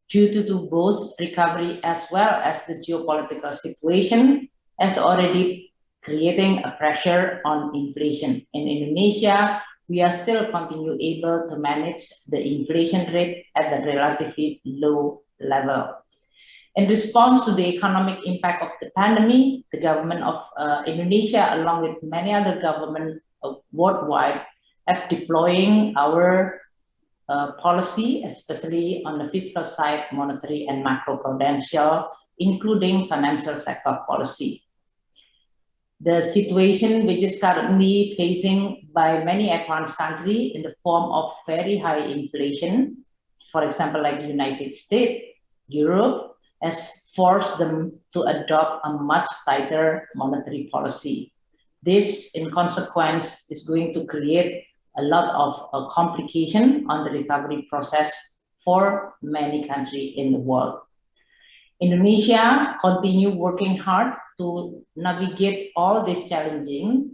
due to both recovery as well as the geopolitical situation, has already creating a pressure on inflation. In Indonesia, we are still continue able to manage the inflation rate at a relatively low level. In response to the economic impact of the pandemic, the government of Indonesia, along with many other governments worldwide, have deploying our policy, especially on the fiscal side, monetary and macroprudential, including financial sector policy. The situation which is currently facing by many advanced countries in the form of very high inflation, for example, like the United States, Europe, has forced them to adopt a much tighter monetary policy. This, in consequence, is going to create a lot of complication on the recovery process for many countries in the world. Indonesia continue working hard to navigate all these challenging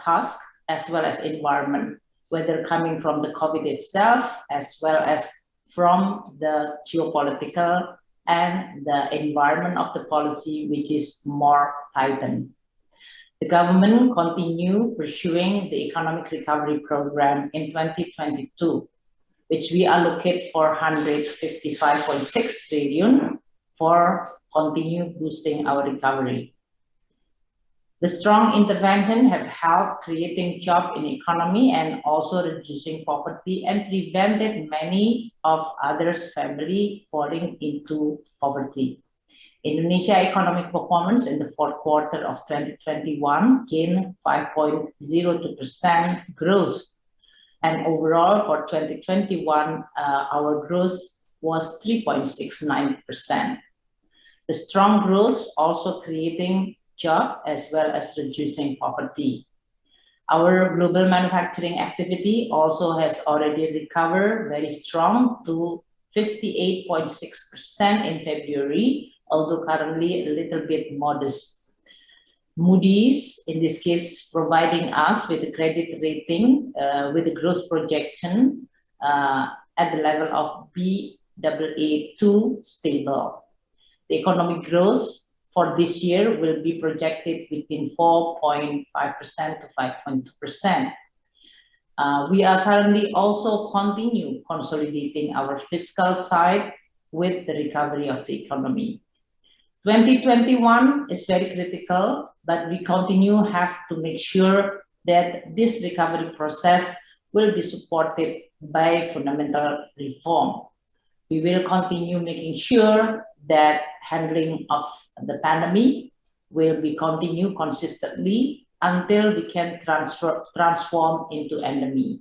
tasks as well as environment, whether coming from the COVID itself as well as from the geopolitical and the environment of the policy, which is more tightened. The government continue pursuing the economic recovery program in 2022, which we allocate 455.6 trillion for continue boosting our recovery. The strong intervention have helped creating jobs in economy and also reducing poverty and prevented many of others' family falling into poverty. Indonesia economic performance in the fourth quarter of 2021 gained 5.02% growth. And overall for 2021, our growth was 3.69%. The strong growth also creating jobs as well as reducing poverty. Our global manufacturing activity also has already recovered very strong to 58.6% in February, although currently a little bit modest. Moody's, in this case, providing us with a credit rating with a growth projection at the level of Baa2 stable. The economic growth for this year will be projected between 4.5% to 5.2%. We are currently also continue consolidating our fiscal side with the recovery of the economy. 2021 is very critical, but we continue have to make sure that this recovery process will be supported by fundamental reform. We will continue making sure that handling of the pandemic will be continued consistently until we can transform into endemic.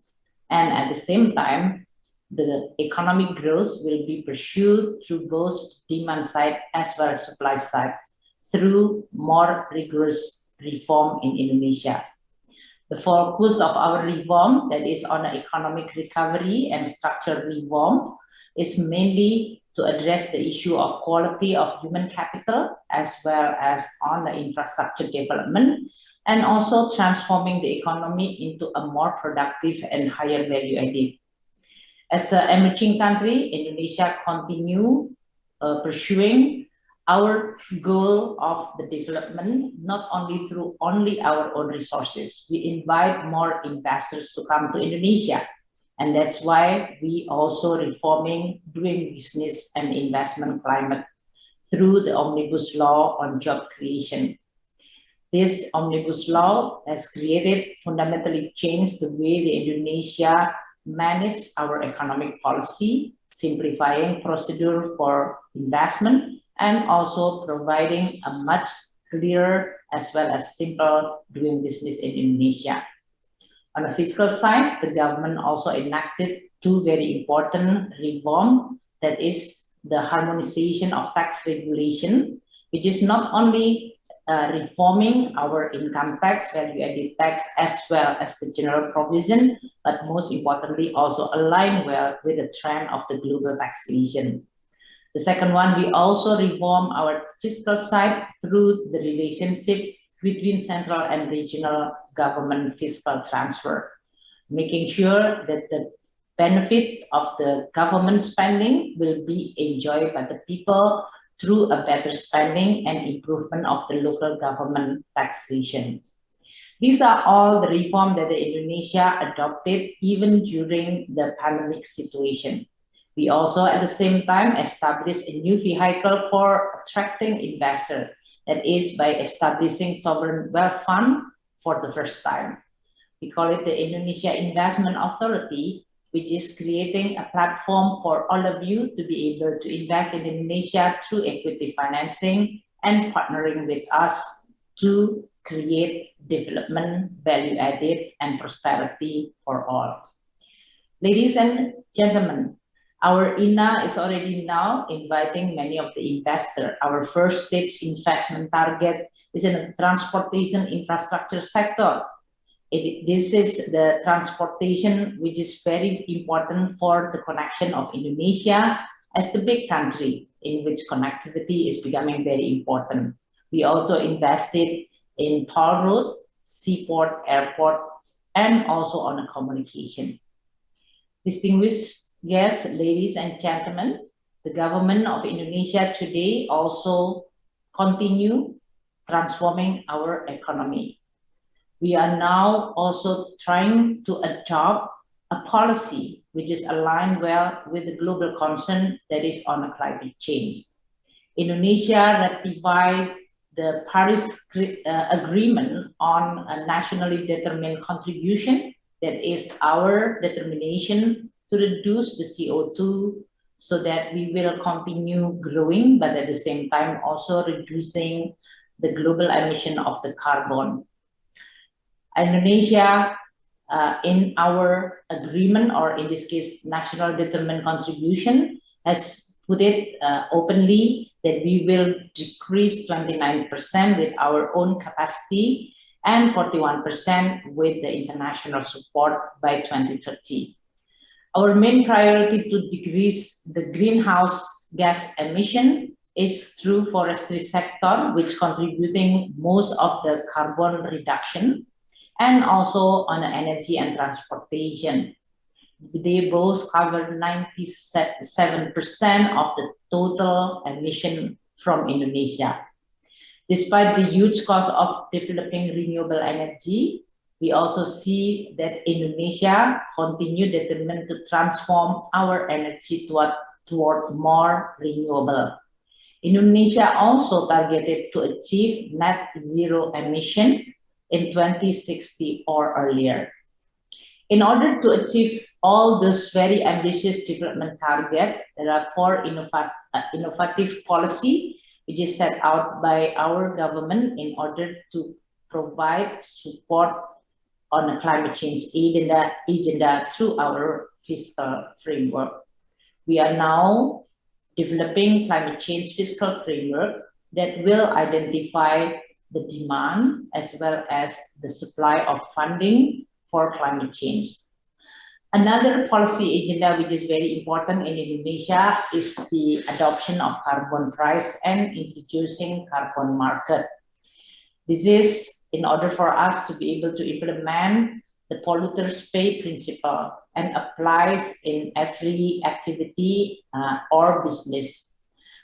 And at the same time, the economic growth will be pursued through both demand side as well as supply side through more rigorous reform in Indonesia. The focus of our reform, that is on economic recovery and structural reform, is mainly to address the issue of quality of human capital, as well as on the infrastructure development, and also transforming the economy into a more productive and higher value added. As an emerging country, Indonesia continue pursuing our goal of the development, not only through our own resources. We invite more investors to come to Indonesia. And that's why we also reforming doing business and investment climate through the Omnibus Law on job creation. This Omnibus Law has fundamentally changed the way the Indonesia manage our economic policy, simplifying procedure for investment, and also providing a much clearer as well as simple doing business in Indonesia. On the fiscal side, the government also enacted two very important reforms, that is the harmonization of tax regulation, which is not only reforming our income tax, value-added tax, as well as the general provision, but most importantly also align well with the trend of the global taxation. The second one, we also reform our fiscal side through the relationship between central and regional government fiscal transfer, making sure that the benefit of the government spending will be enjoyed by the people through a better spending and improvement of the local government taxation. These are all the reforms that Indonesia adopted even during the pandemic situation. We also at the same time established a new vehicle for attracting investors, that is by establishing sovereign wealth fund for the first time. We call it the Indonesia Investment Authority, which is creating a platform for all of you to be able to invest in Indonesia through equity financing and partnering with us to create development, value added, and prosperity for all. Ladies and gentlemen, our INA is already now inviting many of the investors. Our first stage investment target is in the transportation infrastructure sector. This is the transportation which is very important for the connection of Indonesia as the big country in which connectivity is becoming very important. We also invested in toll road, seaport, airport, and also on a communication. Distinguished guests, ladies and gentlemen, the government of Indonesia today also continue transforming our economy. We are now also trying to adopt a policy which is aligned well with the global concern that is on climate change. Indonesia ratified the Paris Agreement on a nationally determined contribution, that is our determination to reduce the CO2 so that we will continue growing, but at the same time also reducing the global emission of the carbon. Indonesia, in our agreement, or in this case, national determined contribution, has put it openly that we will decrease 29% with our own capacity and 41% with the international support by 2030. Our main priority to decrease the greenhouse gas emission is through forestry sector, which contributing most of the carbon reduction, and also on energy and transportation. They both cover 97% of the total emission from Indonesia. Despite the huge cost of developing renewable energy, we also see that Indonesia continue determined to transform our energy toward more renewable. Indonesia also targeted to achieve net zero emission in 2060 or earlier. In order to achieve all those very ambitious development targets, there are four innovative policy which is set out by our government in order to provide support on a climate change agenda through our fiscal framework. We are now developing climate change fiscal framework that will identify the demand as well as the supply of funding for climate change. Another policy agenda which is very important in Indonesia is the adoption of carbon price and introducing carbon market. This is in order for us to be able to implement the polluters pay principle and applies in every activity or business.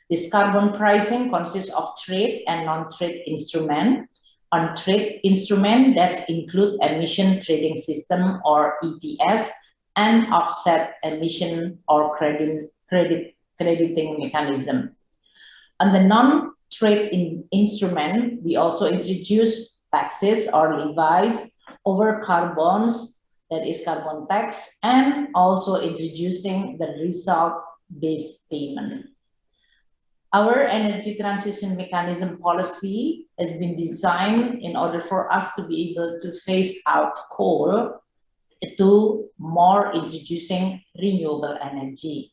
This carbon pricing consists of trade and non-trade instrument. On trade instrument that include emission trading system or ETS and offset emission or crediting mechanism. On the non-trade instrument, we also introduce taxes or levies over carbons, that is carbon tax, and also introducing the result-based payment. Our energy transition mechanism policy has been designed in order for us to be able to phase out coal to more introducing renewable energy.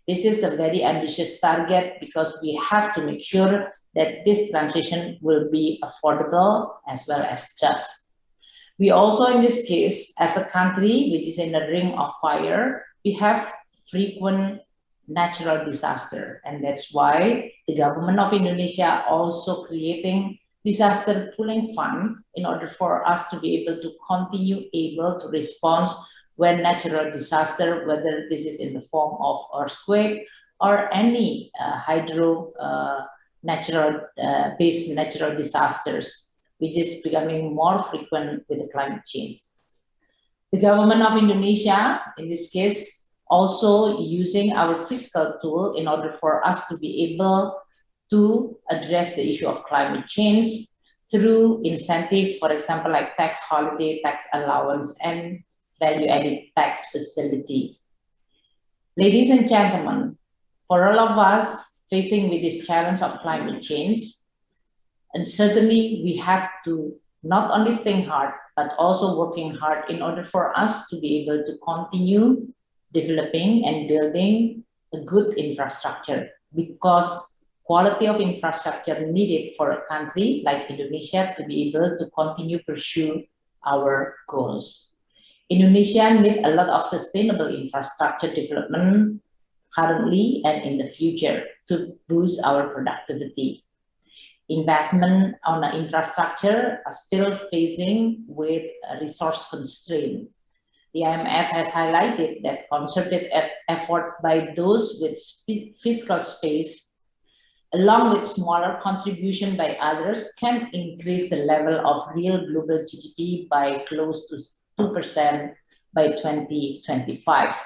This is a very ambitious target because we have to make sure that this transition will be affordable as well as just. We also, in this case, as a country which is in the ring of fire, we have frequent natural disaster, and that's why the government of Indonesia also creating disaster pooling fund in order for us to be able to continue able to respond when natural disaster, whether this is in the form of earthquake or any based natural disasters, which is becoming more frequent with the climate change. The government of Indonesia, in this case, also using our fiscal tool in order for us to be able to address the issue of climate change through incentive, for example, like tax holiday, tax allowance, and value-added tax facility. Ladies and gentlemen, for all of us facing with this challenge of climate change, and certainly we have to not only think hard, but also working hard in order for us to be able to continue developing and building a good infrastructure, because quality of infrastructure needed for a country like Indonesia to be able to continue pursue our goals. Indonesia needs a lot of sustainable infrastructure development currently and in the future to boost our productivity. Investment on the infrastructure are still facing with a resource constraint. The IMF has highlighted that concerted effort by those with fiscal space along with smaller contribution by others can increase the level of real global GDP by close to 2% by 2025.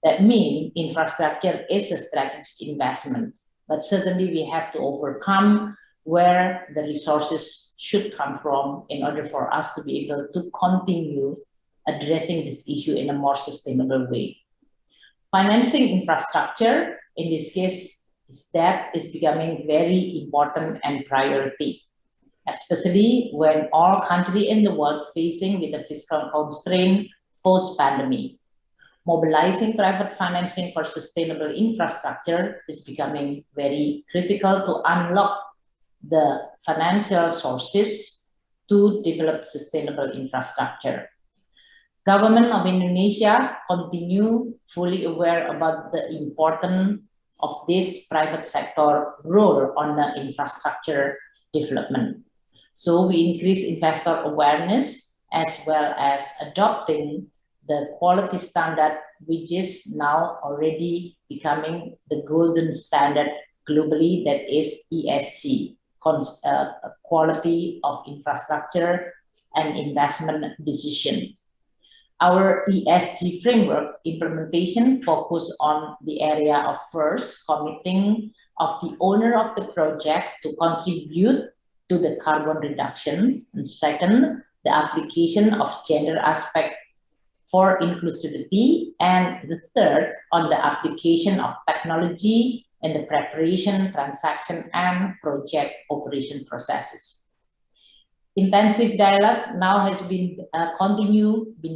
That means infrastructure is a strategic investment, but certainly we have to overcome where the resources should come from in order for us to be able to continue addressing this issue in a more sustainable way. Financing infrastructure, in this case, that is becoming very important and priority, especially when all countries in the world facing with the fiscal constraint post-pandemic. Mobilizing private financing for sustainable infrastructure is becoming very critical to unlock the financial sources to develop sustainable infrastructure. Government of Indonesia continue fully aware about the importance of this private sector role on the infrastructure development. So we increase investor awareness as well as adopting the quality standard, which is now already becoming the golden standard globally, that is ESG, quality of infrastructure and investment decision. Our ESG framework implementation focus on the area of first, committing of the owner of the project to contribute to the carbon reduction, and second, the application of gender aspect for inclusivity, and the third, on the application of technology in the preparation, transaction, and project operation processes. Intensive dialogue now has been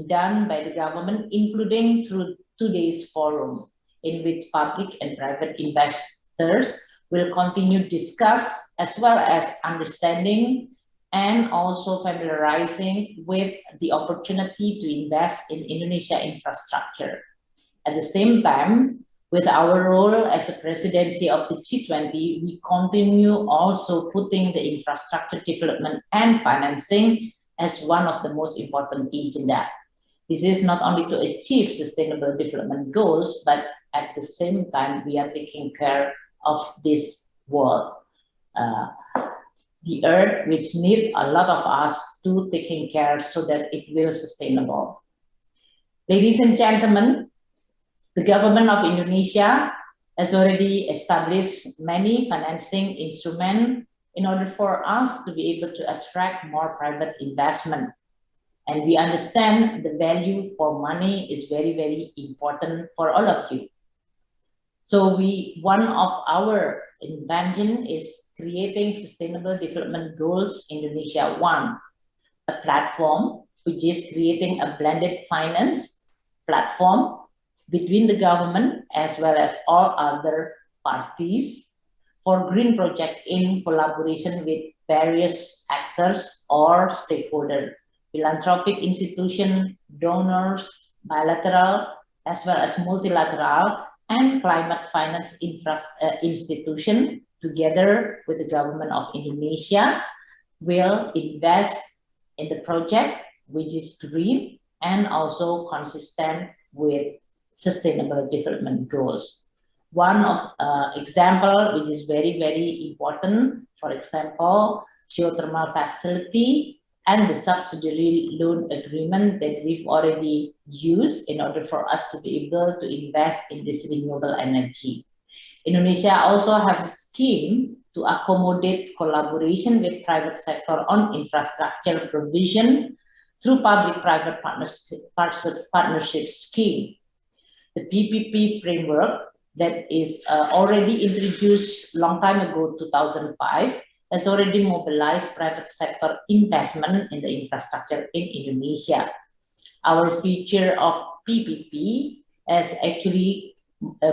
done by the government, including through today's forum, in which public and private investors will continue discuss as well as understanding and also familiarizing with the opportunity to invest in Indonesia infrastructure. At the same time, with our role as a presidency of the G20, we continue also putting the infrastructure development and financing as one of the most important agenda. This is not only to achieve sustainable development goals, but at the same time, we are taking care of this world, the earth, which needs a lot of us to taking care so that it will sustainable. Ladies and gentlemen, the government of Indonesia has already established many financing instruments in order for us to be able to attract more private investment. And we understand the value for money is very, very important for all of you. So one of our invention is creating Sustainable Development Goals Indonesia 1, a platform which is creating a blended finance platform between the government as well as all other parties for green project in collaboration with various actors or stakeholders, philanthropic institutions, donors, bilateral as well as multilateral, and climate finance institution together with the government of Indonesia will invest in the project which is green and also consistent with sustainable development goals. One of example which is very, very important, for example, geothermal facility and the subsidiary loan agreement that we've already used in order for us to be able to invest in this renewable energy. Indonesia also has a scheme to accommodate collaboration with private sector on infrastructure provision through public-private partnership scheme. The PPP framework that is already introduced long time ago, 2005, has already mobilized private sector investment in the infrastructure in Indonesia. Our feature of PPP is actually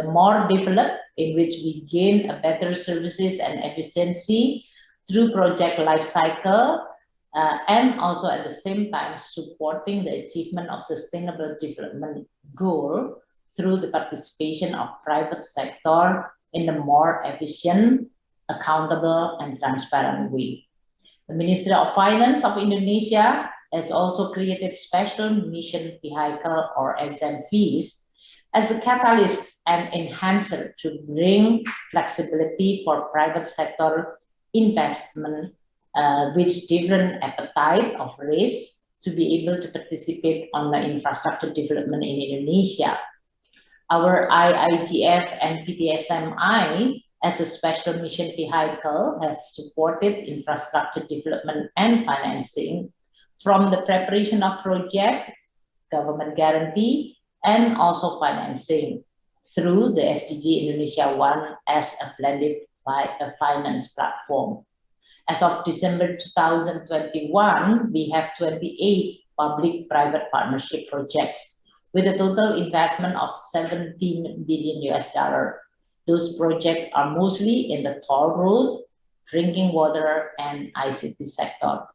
more developed, in which we gain a better services and efficiency through project life cycle, and also at the same time supporting the achievement of sustainable development goal through the participation of private sector in a more efficient, accountable, and transparent way. The Ministry of Finance of Indonesia has also created special mission vehicle or SMVs as a catalyst and enhancer to bring flexibility for private sector investment with different appetite of risk to be able to participate on the infrastructure development in Indonesia. Our IIGF and PTSMI as a special mission vehicle have supported infrastructure development and financing from the preparation of project, government guarantee, and also financing through the SDG Indonesia 1 as a blended finance platform. As of December 2021, we have 28 public-private partnership projects with a total investment of $17 billion. Those projects are mostly in the toll road, drinking water, and ICT sector.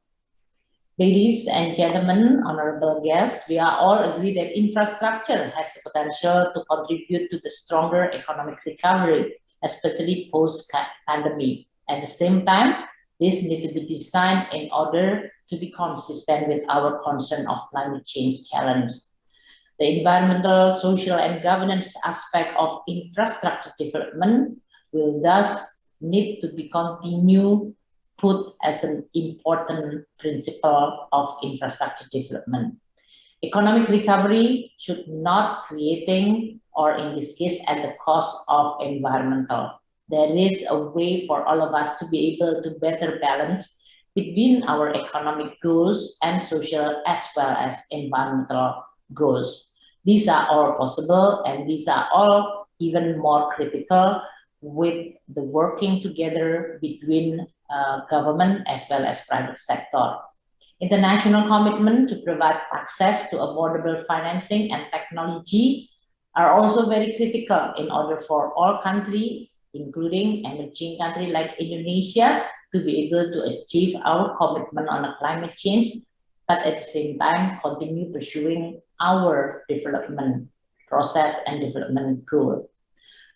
Ladies and gentlemen, honorable guests, we are all agreed that infrastructure has the potential to contribute to the stronger economic recovery, especially post-pandemic. At the same time, this needs to be designed in order to be consistent with our concern of climate change challenge. The environmental, social, and governance aspect of infrastructure development will thus need to be continued put as an important principle of infrastructure development. Economic recovery should not creating, or in this case, at the cost of environmental. There is a way for all of us to be able to better balance between our economic goals and social as well as environmental goals. These are all possible, and these are all even more critical with the working together between government as well as private sector. International commitment to provide access to affordable financing and technology are also very critical in order for all countries, including emerging countries like Indonesia, to be able to achieve our commitment on the climate change, but at the same time continue pursuing our development process and development goal.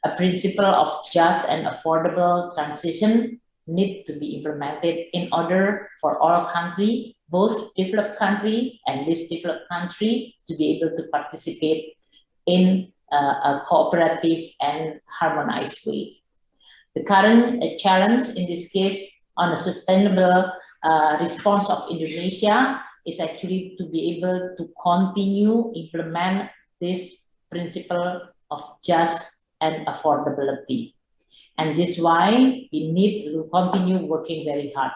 A principle of just and affordable transition need to be implemented in order for all countries, both developed country and least developed country, to be able to participate in a cooperative and harmonized way. The current challenge in this case on a sustainable response of Indonesia is actually to be able to continue implement this principle of just and affordability. And this is why we need to continue working very hard.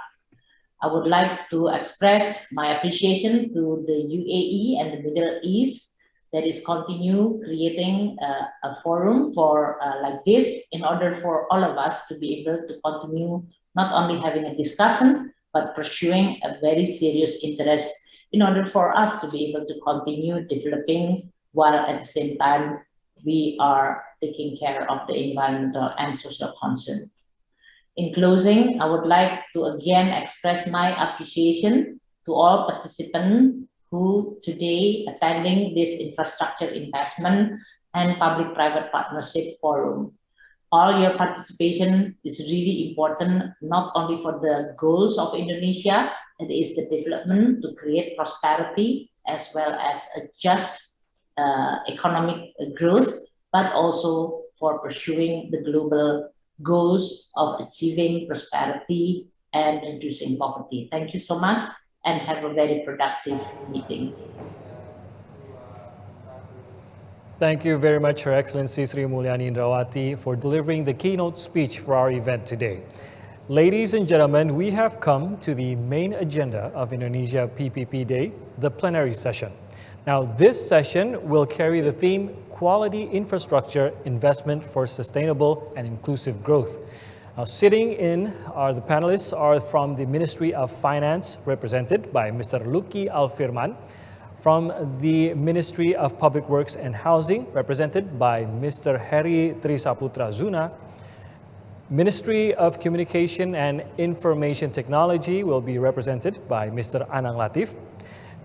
I would like to express my appreciation to the UAE and the Middle East that is continue creating a forum for like this in order for all of us to be able to continue not only having a discussion, but pursuing a very serious interest in order for us to be able to continue developing while at the same time we are taking care of the environmental and social concern. In closing, I would like to again express my appreciation to all participants who today attending this infrastructure investment and public-private partnership forum. All your participation is really important, not only for the goals of Indonesia, that is the development to create prosperity as well as a just economic growth, but also for pursuing the global goals of achieving prosperity and reducing poverty. Thank you so much and have a very productive meeting. Thank you very much, Her Excellency Sri Mulyani Indrawati, for delivering the keynote speech for our event today. Ladies and gentlemen, we have come to the main agenda of Indonesia PPP Day, the plenary session. Now, this session will carry the theme Quality Infrastructure Investment for Sustainable and Inclusive Growth. Now, sitting in are the panelists are from the Ministry of Finance, represented by Mr. Luki Alfirman, from the Ministry of Public Works and Housing, represented by Mr. Heri Trisaputra Zuna. Ministry of Communication and Information Technology will be represented by Mr. Anang Latif.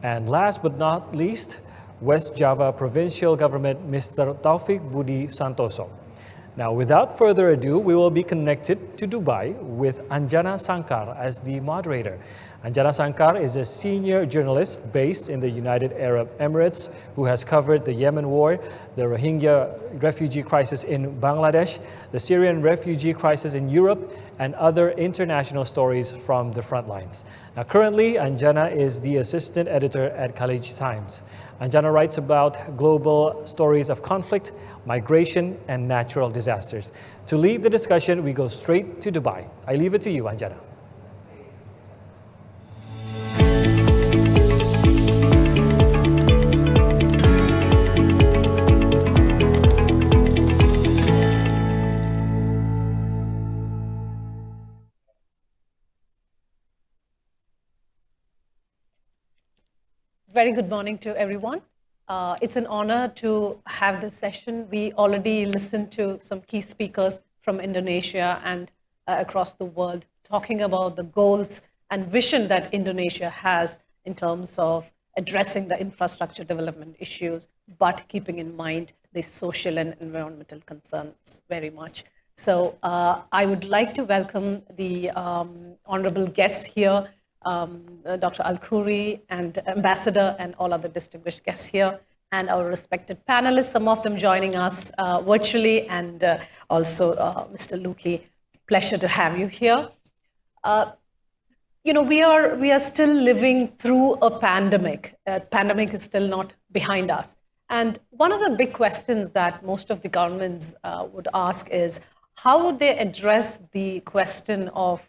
And last but not least, West Java Provincial Government, Mr. Taufik Budi Santoso. Now, without further ado, we will be connected to Dubai with Anjana Sankar as the moderator. Anjana Sankar is a senior journalist based in the United Arab Emirates who has covered the Yemen war, the Rohingya refugee crisis in Bangladesh, the Syrian refugee crisis in Europe, and other international stories from the front lines. Now, currently, Anjana is the assistant editor at Khaleej Times. Anjana writes about global stories of conflict, migration, and natural disasters. To lead the discussion, we go straight to Dubai. I leave it to you, Anjana. Very good morning to everyone. It's an honor to have this session. We already listened to some key speakers from Indonesia and across the world talking about the goals and vision that Indonesia has in terms of addressing the infrastructure development issues, but keeping in mind the social and environmental concerns very much. So I would like to welcome the honorable guests here, Dr. Al-Khoury and Ambassador and all other distinguished guests here, and our respected panelists, some of them joining us virtually, and also Mr. Luki. Pleasure to have you here. You know, we are still living through a pandemic. Pandemic is still not behind us. And one of the big questions that most of the governments would ask is, how would they address the question of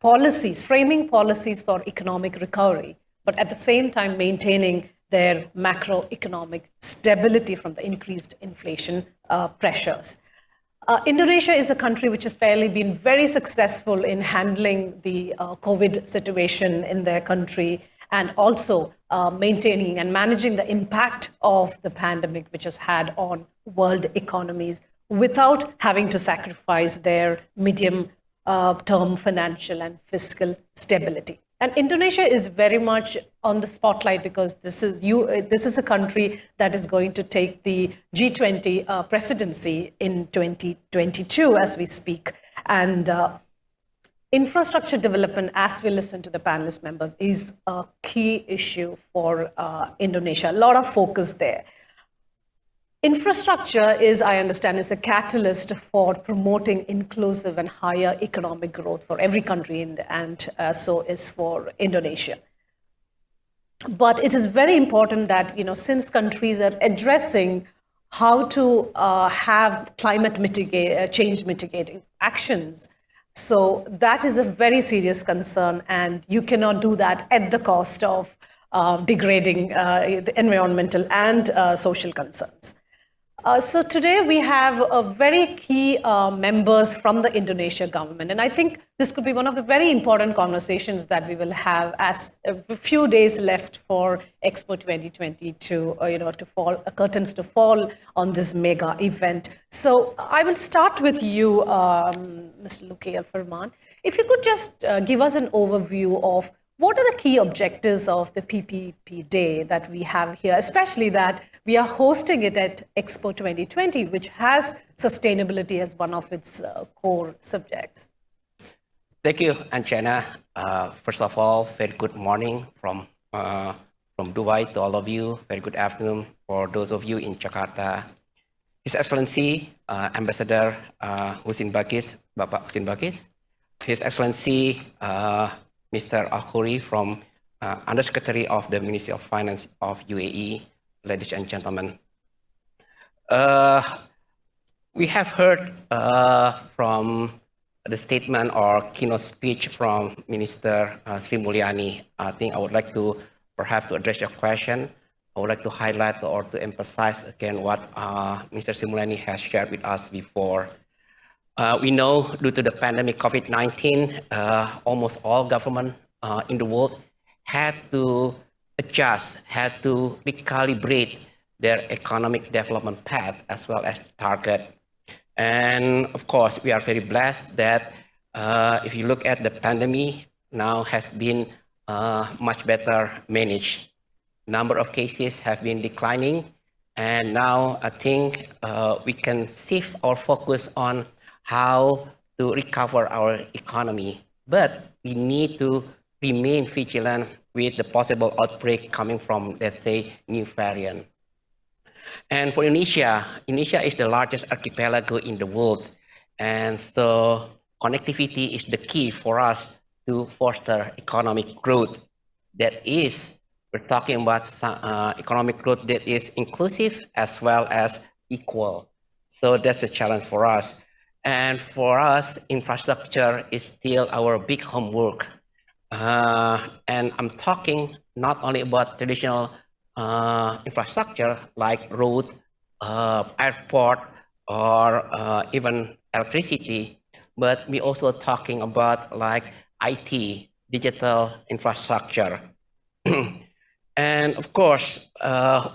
policies, framing policies for economic recovery, but at the same time maintaining their macroeconomic stability from the increased inflation pressures. Indonesia is a country which has fairly been very successful in handling the COVID situation in their country, and also maintaining and managing the impact of the pandemic which has had on world economies without having to sacrifice their medium term financial and fiscal stability. And Indonesia is very much on the spotlight because this is a country that is going to take the G20 presidency in 2022 as we speak. And infrastructure development, as we listen to the panelist members, is a key issue for Indonesia. A lot of focus there. Infrastructure is, I understand, is a catalyst for promoting inclusive and higher economic growth for every country, and so is for Indonesia. But it is very important that, since countries are addressing how to have climate change mitigating actions, so that is a very serious concern, and you cannot do that at the cost of degrading the environmental and social concerns. So today we have very key members from the Indonesia government, and I think this could be one of the very important conversations that we will have as a few days left for Expo 2020 to fall, curtains to fall on this mega event. So I will start with you, Mr. Lukiel Firman. If you could just give us an overview of what are the key objectives of the PPPDay that we have here, especially that we are hosting it at Expo 2020, which has sustainability as one of its core subjects. Thank you, Anjana. First of all, very good morning from Dubai to all of you. Very good afternoon for those of you in Jakarta. His Excellency, Ambassador Husin Bakis, Bapak Husin Bakis. His Excellency, Mr. Al-Khoury from Undersecretary of the Ministry of Finance of UAE, ladies and gentlemen. We have heard from the statement or keynote speech from Minister Sri Mulyani. I think I would like to perhaps to address your question. I would like to highlight or to emphasize again what Mr. Sri Mulyani has shared with us before. We know due to the pandemic COVID-19, almost all government in the world had to adjust, had to recalibrate their economic development path as well as target. And of course, we are very blessed that if you look at the pandemic now has been much better managed. Number of cases have been declining. And now I think we can shift our focus on how to recover our economy. But we need to remain vigilant with the possible outbreak coming from, let's say, new variant. And for Indonesia, Indonesia is the largest archipelago in the world. And so connectivity is the key for us to foster economic growth. That is, we're talking about economic growth that is inclusive as well as equal. So that's the challenge for us. And for us, infrastructure is still our big homework. And I'm talking not only about traditional infrastructure like road, airport, or even electricity, but we also talking about like IT, digital infrastructure. And of course,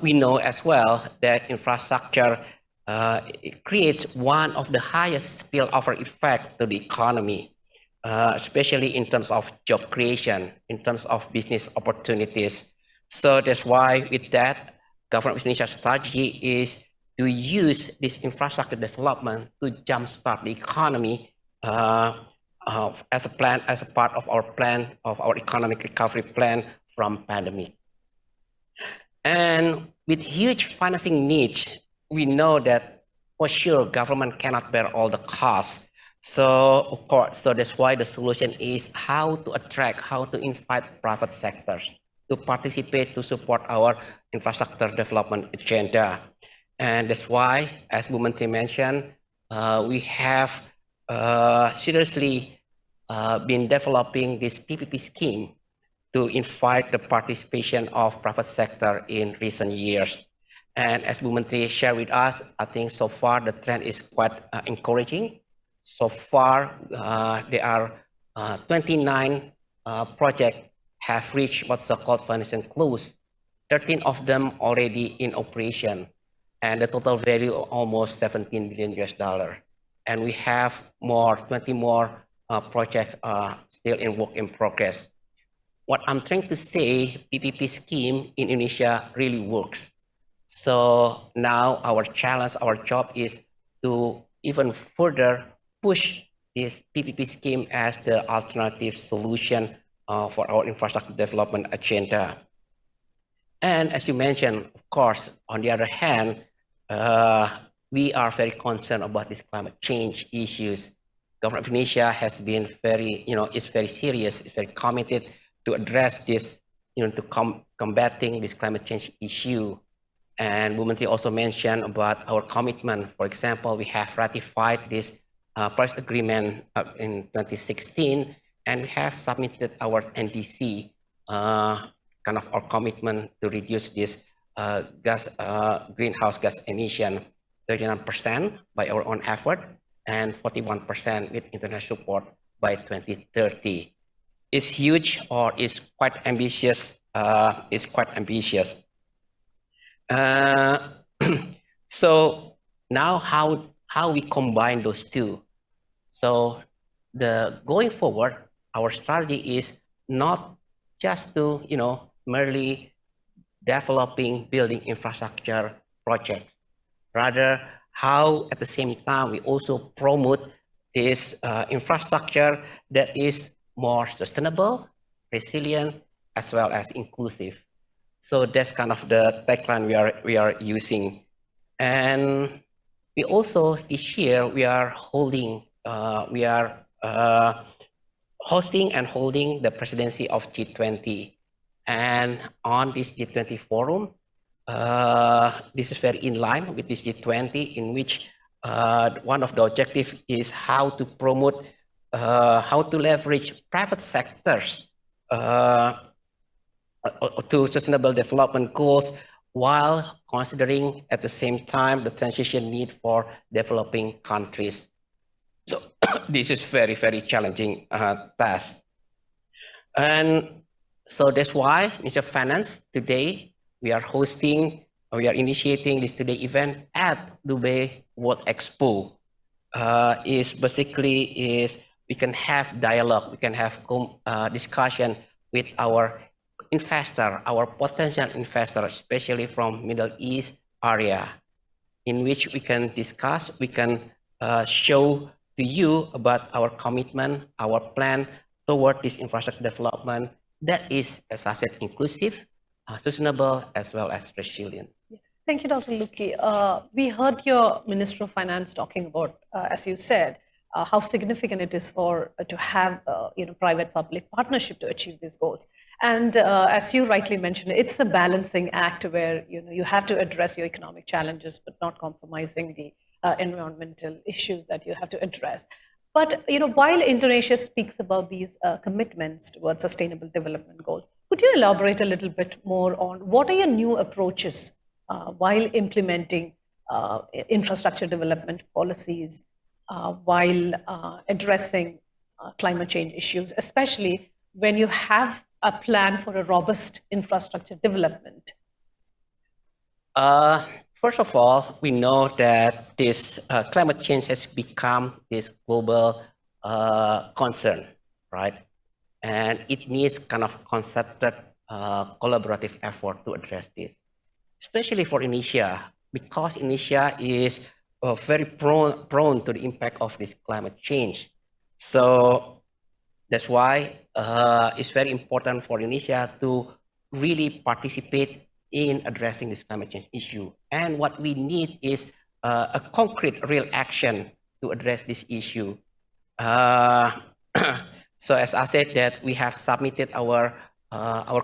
we know as well that infrastructure it creates one of the highest spillover effect to the economy, especially in terms of job creation, in terms of business opportunities. So that's why with that, Government of Indonesia's strategy is to use this infrastructure development to jumpstart the economy as a plan, as a part of our plan, of our economic recovery plan from pandemic. And with huge financing needs, we know that for sure government cannot bear all the costs. So of course, so that's why the solution is how to attract, how to invite private sectors to participate to support our infrastructure development agenda. And that's why, as Bu Menteri mentioned, we have seriously been developing this PPP scheme to invite the participation of private sector in recent years. And as Bu Menteri shared with us, I think so far the trend is quite encouraging. So far, there are 29 projects have reached what's called financial close. 13 of them already in operation, and the total value of almost $17 billion. And we have more, 20 more projects are still in work in progress. What I'm trying to say, PPP scheme in Indonesia really works. So now our challenge, our job is to even further push this PPP scheme as the alternative solution for our infrastructure development agenda. And as you mentioned, of course, on the other hand, we are very concerned about these climate change issues. Government of Indonesia has been very, is very serious, is very committed to address this, to combating this climate change issue. And Bu Menteri also mentioned about our commitment. For example, we have ratified this Paris Agreement in 2016, and we have submitted our NDC, kind of our commitment to reduce this greenhouse gas emission 39% by our own effort and 41% with international support by 2030. It's huge, or is quite ambitious. It's quite ambitious. So now how we combine those two. So going forward, our strategy is not just to merely building infrastructure projects. Rather, how at the same time we also promote this infrastructure that is more sustainable, resilient, as well as inclusive. So that's kind of the tagline we are using. And we also this year we are hosting and holding the presidency of G20. And on this G20 forum, this is very in line with this G20, in which one of the objectives is how to promote, how to leverage private sectors to sustainable development goals, while considering at the same time the transition need for developing countries. So this is very, very challenging task. And so that's why, Mr. Finance, today we are initiating this today event at Dubai World Expo. Is we can have dialogue, we can have discussion with our our potential investor, especially from Middle East area, in which we can discuss, we can show to you about our commitment, our plan toward this infrastructure development that is, as I said, inclusive, sustainable, as well as resilient. Thank you, Dr. Luki. We heard your Minister of Finance talking about, as you said, how significant it is to have private-public partnership to achieve these goals. And as you rightly mentioned, it's a balancing act where you have to address your economic challenges, but not compromising the environmental issues that you have to address. But while Indonesia speaks about these commitments towards sustainable development goals, could you elaborate a little bit more on what are your new approaches while implementing infrastructure development policies, while addressing climate change issues, especially when you have a plan for a robust infrastructure development? First of all, we know that this climate change has become this global concern, right? And it needs kind of concerted collaborative effort to address this, especially for Indonesia, because Indonesia is very prone to the impact of this climate change. So that's why it's very important for Indonesia to really participate in addressing this climate change issue. And what we need is a concrete, real action to address this issue. So as I said, that we have submitted our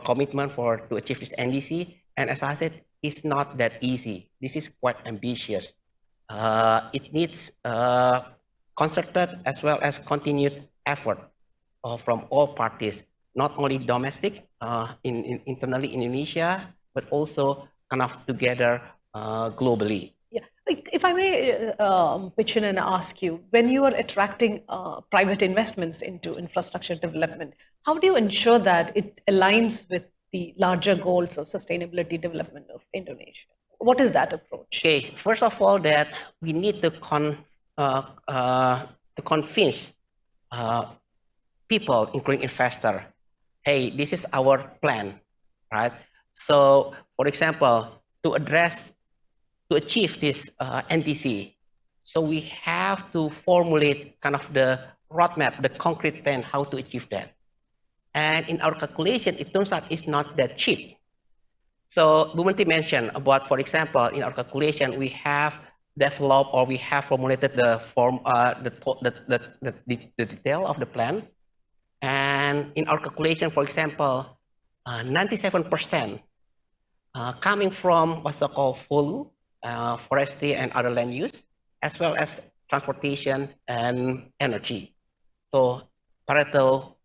commitment to achieve this NDC. And as I said, it's not that easy. This is quite ambitious. It needs concerted as well as continued effort from all parties, not only domestic, internally in Indonesia, but also kind of together globally. Yeah, if I may pitch in and ask you, when you are attracting private investments into infrastructure development, how do you ensure that it aligns with the larger goals of sustainability development of Indonesia? What is that approach? Okay, first of all, that we need to convince people, including investor, hey, this is our plan, right? So, for example, to achieve this NDC, so we have to formulate kind of the roadmap, the concrete plan, how to achieve that. And in our calculation, it turns out it's not that cheap. So Bu Menteri mentioned about, for example, in our calculation, we have developed or we have formulated the detail of the plan. And in our calculation, for example, 97% coming from what's called FOLU, forestry and other land use, as well as transportation and energy. So Pareto,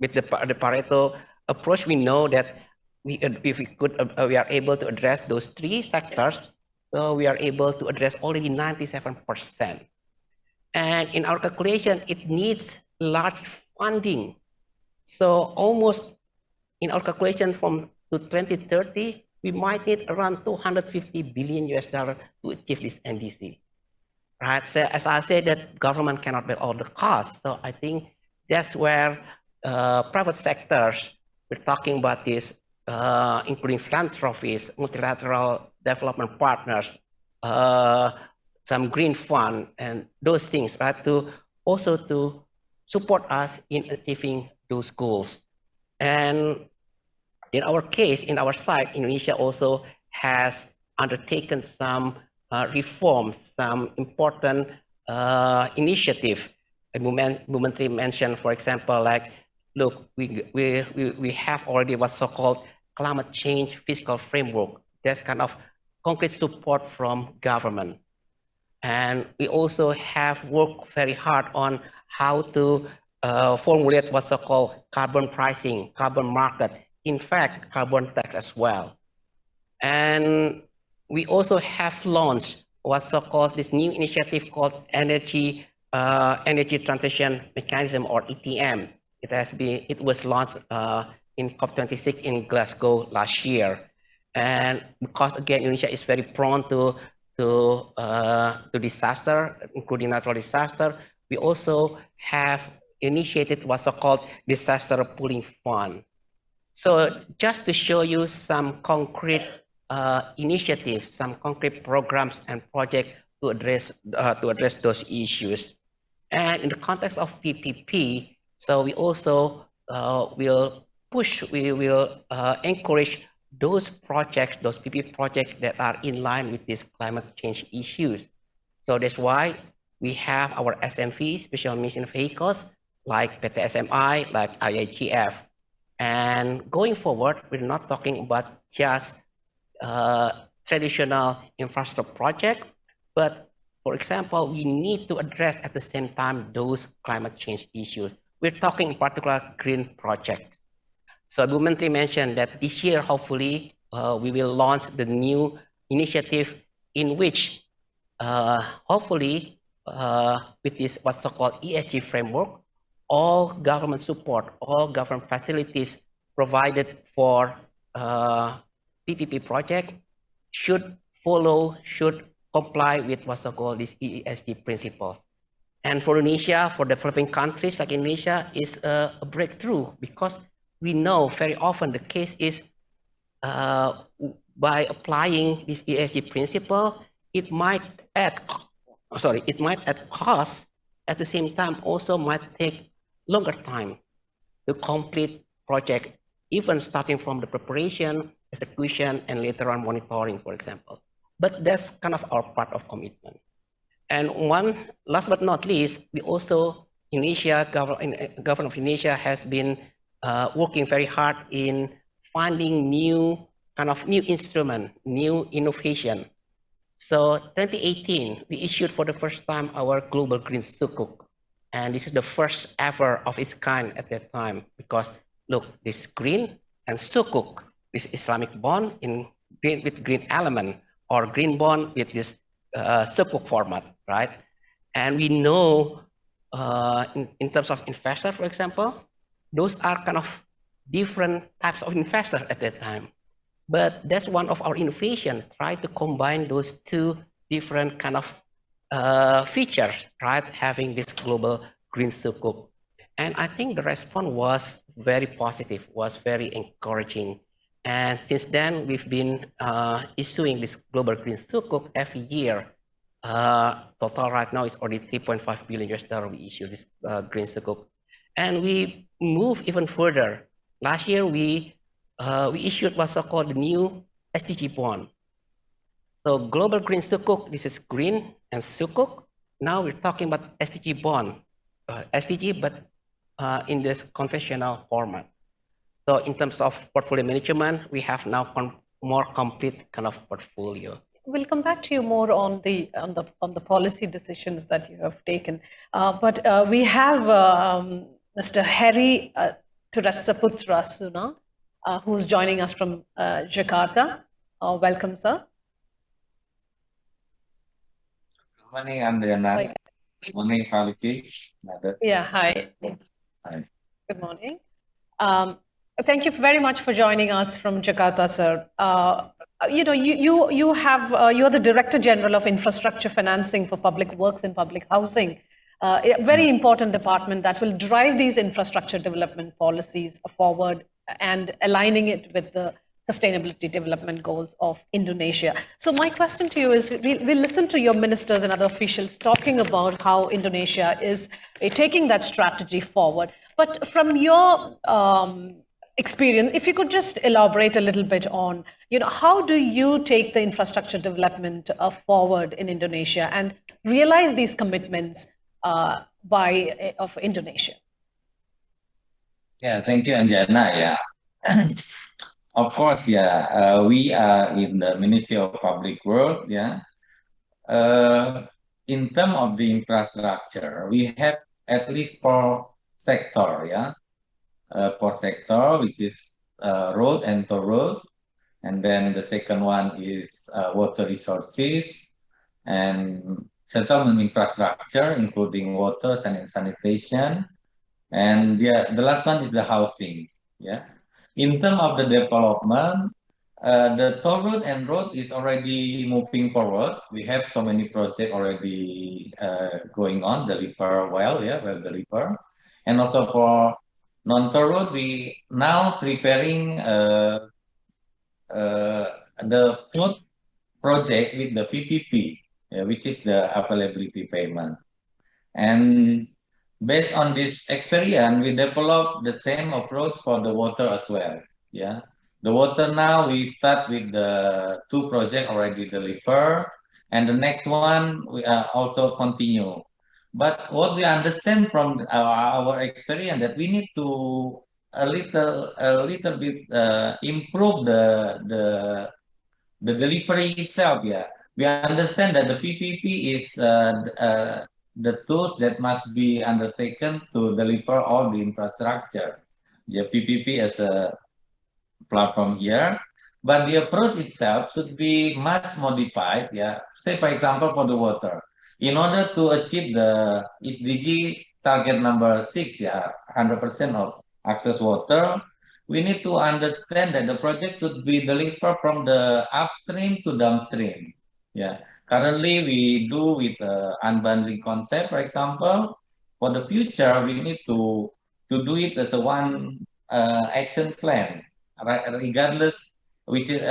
with the Pareto approach, we know that if we are able to address those three sectors, so we are able to address already 97%. And in our calculation, it needs large funding. So almost in our calculation from to 2030, we might need around $250 billion to achieve this NDC. Right? So as I said, that government cannot bear all the costs. So I think that's where private sectors, we're talking about this, including philanthropies, multilateral development partners, some green fund, and those things, right? To also to support us in achieving those goals. And in our case, in our side, Indonesia also has undertaken some reforms, some important initiative. Bu Menteri mentioned, for example, like, look, we have already what's so-called climate change fiscal framework. There's kind of concrete support from government. And we also have worked very hard on how to formulate what's so-called carbon pricing, carbon market, in fact, carbon tax as well. And we also have launched what's so-called this new initiative called Energy Transition Mechanism, or ETM. It was launched in COP26 in Glasgow last year. And because again, Indonesia is very prone to disaster, including natural disaster, we also have initiated what's so-called disaster pooling fund. So just to show you some concrete initiatives, some concrete programs and projects to address those issues. And in the context of PPP, so we also will encourage those projects, those PPP projects that are in line with these climate change issues. So that's why we have our SMV, special mission vehicles, like PTSMI, like IIGF. And going forward, we're not talking about just traditional infrastructure project, but for example, we need to address at the same time those climate change issues. We're talking in particular green projects. So Bu Menteri mentioned that this year, hopefully, we will launch the new initiative in which, hopefully, with this what's so-called ESG framework, all government support, all government facilities provided for PPP project should comply with what's so-called these ESG principles. And for Indonesia, for developing countries like Indonesia, is a breakthrough, because we know very often the case is by applying this ESG principle, it might add cost. At the same time, also might take longer time to complete project, even starting from the preparation, execution, and later on monitoring, for example. But that's kind of our part of commitment. And last but not least, we also, government of Indonesia has been working very hard in finding new instrument, new innovation. So 2018, we issued for the first time our Global Green Sukuk. And this is the first ever of its kind at that time, because look, this green and Sukuk, this Islamic bond with green element, or green bond with this Sukuk format, right? And we know in terms of investor, for example, those are kind of different types of investors at that time. But that's one of our innovation, try to combine those two different kind of features, right? Having this global green sukuk. And I think the response was very positive, was very encouraging. And since then, we've been issuing this global green sukuk every year. Total right now is already 3.5 billion US dollar we issue this green sukuk. And we move even further. Last year, we issued what's so-called the new SDG bond. So global green sukuk, this is green and sukuk. Now we're talking about SDG bond, SDG, but in this conventional format. So in terms of portfolio management, we have now more complete kind of portfolio. We'll come back to you more on the policy decisions that you have taken. But we have Mr. Heri Turasaputra Suna, who's joining us from Jakarta. Welcome, sir. Good morning, Andriana. Good morning, Faliki. Yeah, hi. Hi. Good morning. Thank you very much for joining us from Jakarta, sir. You know, you're the Director General of Infrastructure Financing for Public Works and Public Housing, a very important department that will drive these infrastructure development policies forward and aligning it with the sustainability development goals of Indonesia. So my question to you is, we listen to your ministers and other officials talking about how Indonesia is taking that strategy forward. But from your experience, if you could just elaborate a little bit on, you know, how do you take the infrastructure development forward in Indonesia and realize these commitments of Indonesia? Yeah, thank you, Anjana. Yeah, of course. Yeah, we are in the Ministry of Public Works. Yeah, in terms of the infrastructure, we have at least 4 sectors. Yeah, 4 sectors, which is road and toll road, and then the second one is water resources and settlement infrastructure, including water and sanitation. And yeah, the last one is the housing. Yeah, in terms of the development, the toll road and road is already moving forward. We have so many projects already going on. The river well, yeah, well the river, and also for non-toll road, we now preparing the fourth project with the PPP, which is the availability payment. And based on this experience, we develop the same approach for the water as well. Yeah, the water now we start with the 2 projects already delivered, and the next one we also continue. But what we understand from our experience that we need to a little bit improve the delivery itself. Yeah, we understand that the PPP is the tools that must be undertaken to deliver all the infrastructure. The PPP as a platform here, but the approach itself should be much modified. Yeah, say for example for the water, in order to achieve the SDG target number 6, yeah, 100% of access water, we need to understand that the project should be delivered from the upstream to downstream. Yeah, currently we do with unbundling concept, for example. For the future, we need to do it as a one action plan, right? Regardless, which is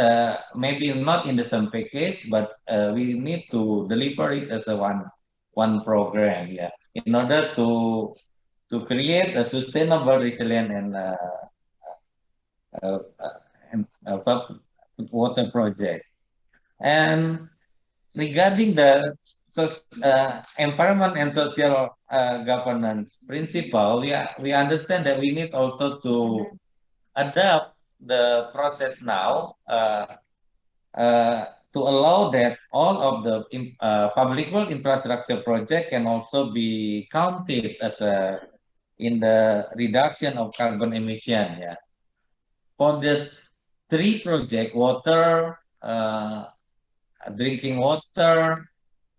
maybe not in the same package, but we need to deliver it as a one program. Yeah, in order to create a sustainable, resilient, and water project. And regarding the environment and social governance principle, we understand that we need also to adapt the process now to allow that all of the public work infrastructure project can also be counted as in the reduction of carbon emission. Yeah, for the 3 project, water, drinking water,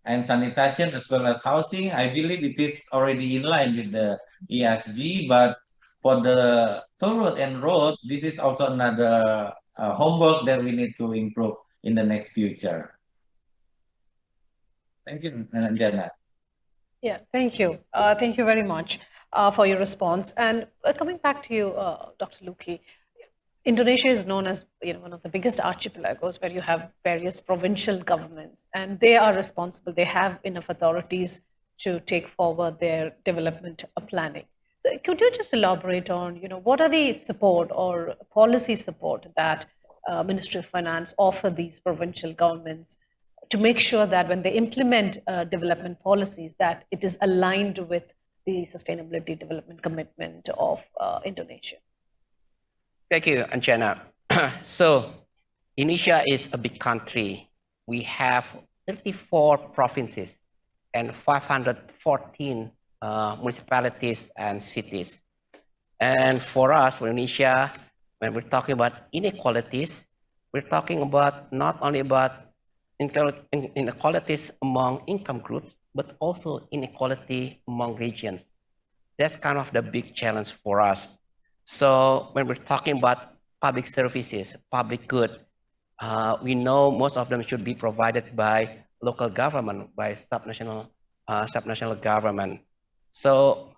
and sanitation, as well as housing, I believe it is already in line with the ESG. But for the toll road and road, this is also another homework that we need to improve in the next future. Thank you, Jana. Yeah, thank you. Thank you very much for your response. And coming back to you, Dr. Luki, Indonesia is known as one of the biggest archipelagos where you have various provincial governments, and they are responsible. They have enough authorities to take forward their development planning. So could you just elaborate on, what are the support or policy support that Ministry of Finance offer these provincial governments to make sure that when they implement development policies, that it is aligned with the sustainability development commitment of Indonesia? Thank you, Anjana. So, Indonesia is a big country. We have 34 provinces and 514 municipalities and cities. And for us, for Indonesia, when we're talking about inequalities, we're talking about not only about inequalities among income groups, but also inequality among regions. That's kind of the big challenge for us. So when we're talking about public services, public good, we know most of them should be provided by local government, by subnational government. So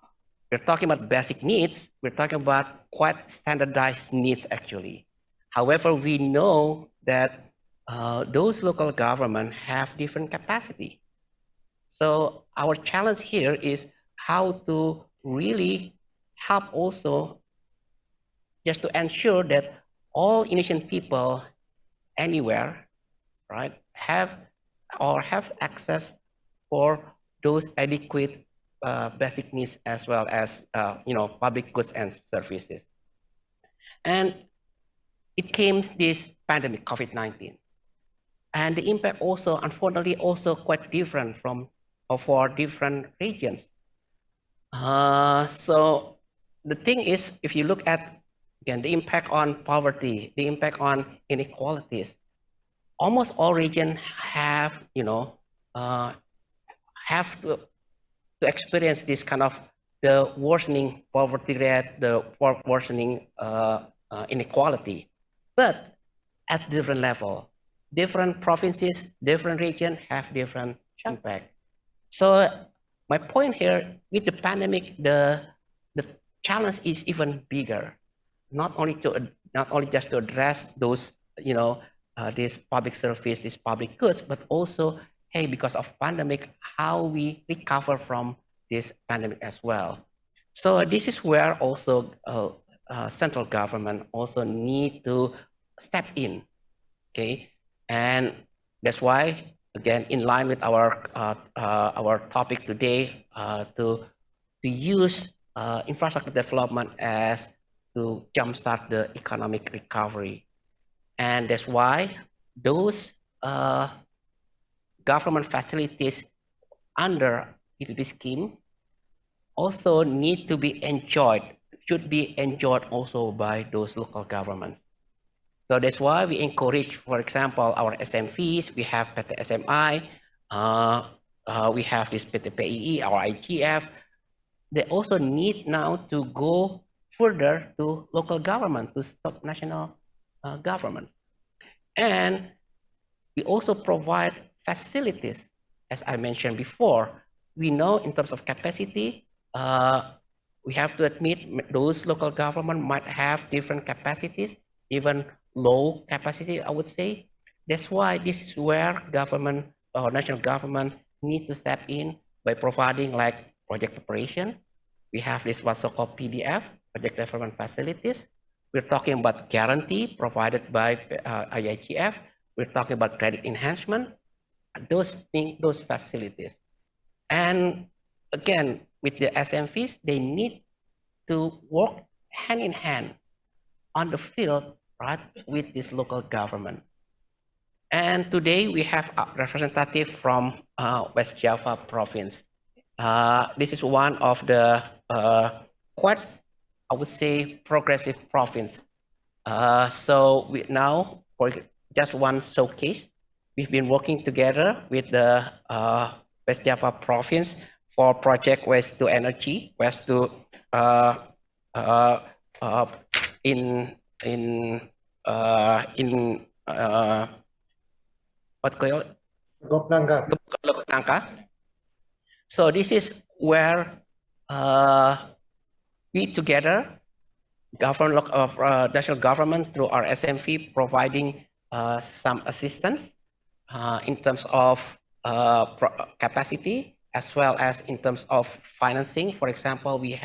we're talking about basic needs. We're talking about quite standardized needs, actually. However, we know that those local government have different capacity. So our challenge here is how to really help also just to ensure that all Indonesian people anywhere, right, have access for those adequate basic needs as well as public goods and services. And it came this pandemic, COVID-19, and the impact also, unfortunately, also quite different for different regions. So the thing is, if you look at again the impact on poverty, the impact on inequalities, almost all regions have to experience this kind of the worsening poverty rate, the worsening inequality, but at different level. Different provinces, different regions have different impact. So my point here, with the pandemic, the challenge is even bigger. Not only just to address those, this public service, this public goods, but also, hey, because of pandemic, how we recover from this pandemic as well. So this is where also central government also need to step in, okay? And that's why, again, in line with our topic today, to use infrastructure development as to jumpstart the economic recovery. And that's why those government facilities under PPP scheme also need to be enjoyed, should be enjoyed also by those local governments. So that's why we encourage, for example, our SMVs, we have PT SMI, we have this PTPII, our IGF. They also need now to go further to local government, to national governments. And we also provide facilities, as I mentioned before. We know in terms of capacity, we have to admit those local government might have different capacities, even low capacity, I would say. That's why this is where government or national government need to step in by providing like project preparation. We have this what's so-called PDF, project development facilities. We're talking about guarantee provided by IIGF. We're talking about credit enhancement, those things, those facilities. And again, with the SMVs, they need to work hand in hand on the field, right, with this local government. And today we have a representative from West Java province. This is one of the quite, I would say, progressive province. So we now, for just one showcase, we've been working together with the West Java province for project waste to energy, waste to angka. So this is where we together, national government through our SMV, providing some assistance in terms of capacity as well as in terms of financing. For example, we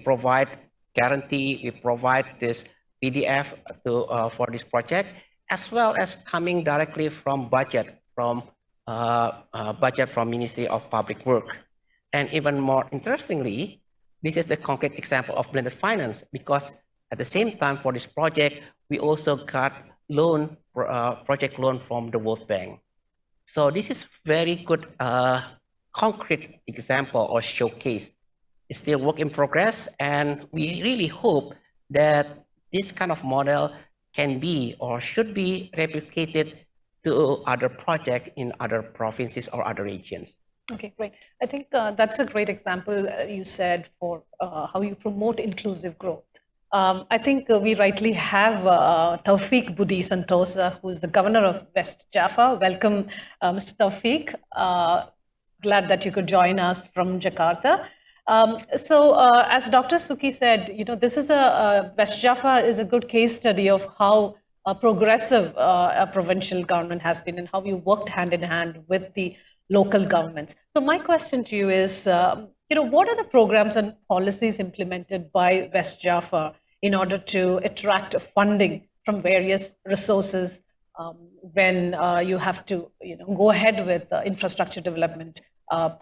provide guarantee, we provide this PDF for this project, as well as coming directly from budget from Ministry of Public Work. And even more interestingly, this is the concrete example of blended finance, because at the same time for this project, we also got project loan from the World Bank. So this is very good concrete example or showcase. It's still work in progress, and we really hope that this kind of model can be or should be replicated to other projects in other provinces or other regions. Okay, great. I think that's a great example you said for how you promote inclusive growth. I think we rightly have Taufik Budi Santosa, who is the governor of West Java. Welcome, Mr. Taufik. Glad that you could join us from Jakarta. So as Dr. Suki said, this is West Java is a good case study of how progressive a provincial government has been and how you worked hand in hand with the local governments. So my question to you is, what are the programs and policies implemented by West Java in order to attract funding from various resources when you have to go ahead with infrastructure development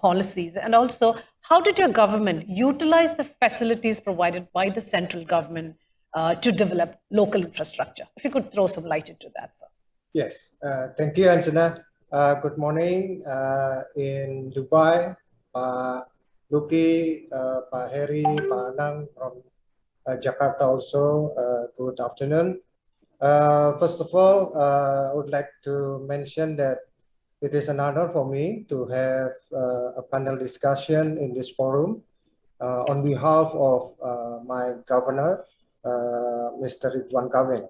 policies? And also, how did your government utilize the facilities provided by the central government to develop local infrastructure? If you could throw some light into that, sir. Yes, thank you, Anjana. Good morning in Dubai, Pak Luki, Pak Heri, Pak Anang from Jakarta also. Good afternoon. First of all, I would like to mention that it is an honor for me to have a panel discussion in this forum on behalf of my governor, Mr. Ridwan Kamil.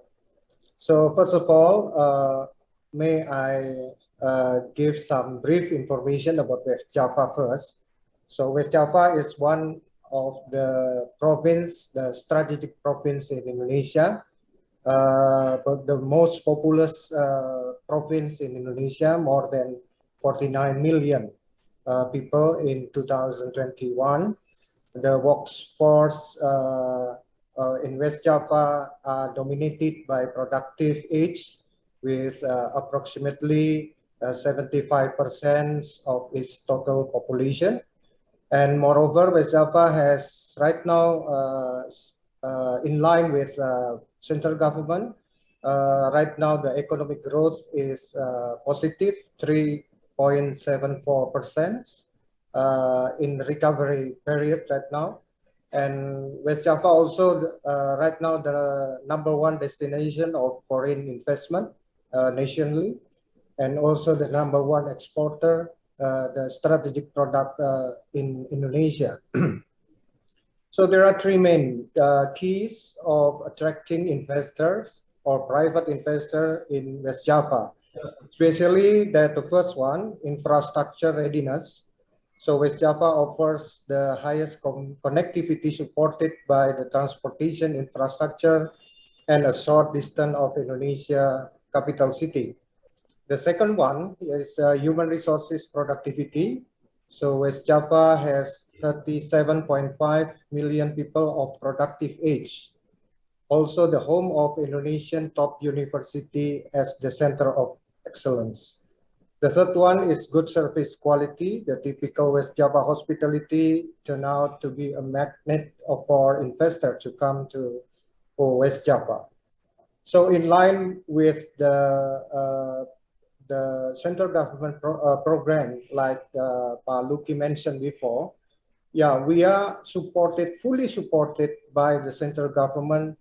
So first of all, may I give some brief information about West Java first. So West Java is one of the strategic province in Indonesia, but the most populous province in Indonesia, more than 49 million people in 2021. The workforce in West Java are dominated by productive age, with approximately 75% of its total population. And moreover, West Java has right now, in line with central government, right now the economic growth is positive, 3.74% in recovery period right now. And West Java also right now the #1 destination of foreign investment nationally, and also the #1 exporter, the strategic product in Indonesia. So there are three main keys of attracting investors or private investor in West Java. Especially that the first one, infrastructure readiness. So West Java offers the highest connectivity supported by the transportation infrastructure and a short distance of Indonesia capital city. The second one is human resources productivity. So West Java has 37.5 million people of productive age. Also the home of Indonesian top university as the center of excellence. The third one is good service quality. The typical West Java hospitality turned out to be a magnet for investors to come to West Java. So in line with the central government program, like Pak Luki mentioned before, yeah, we are fully supported by the central government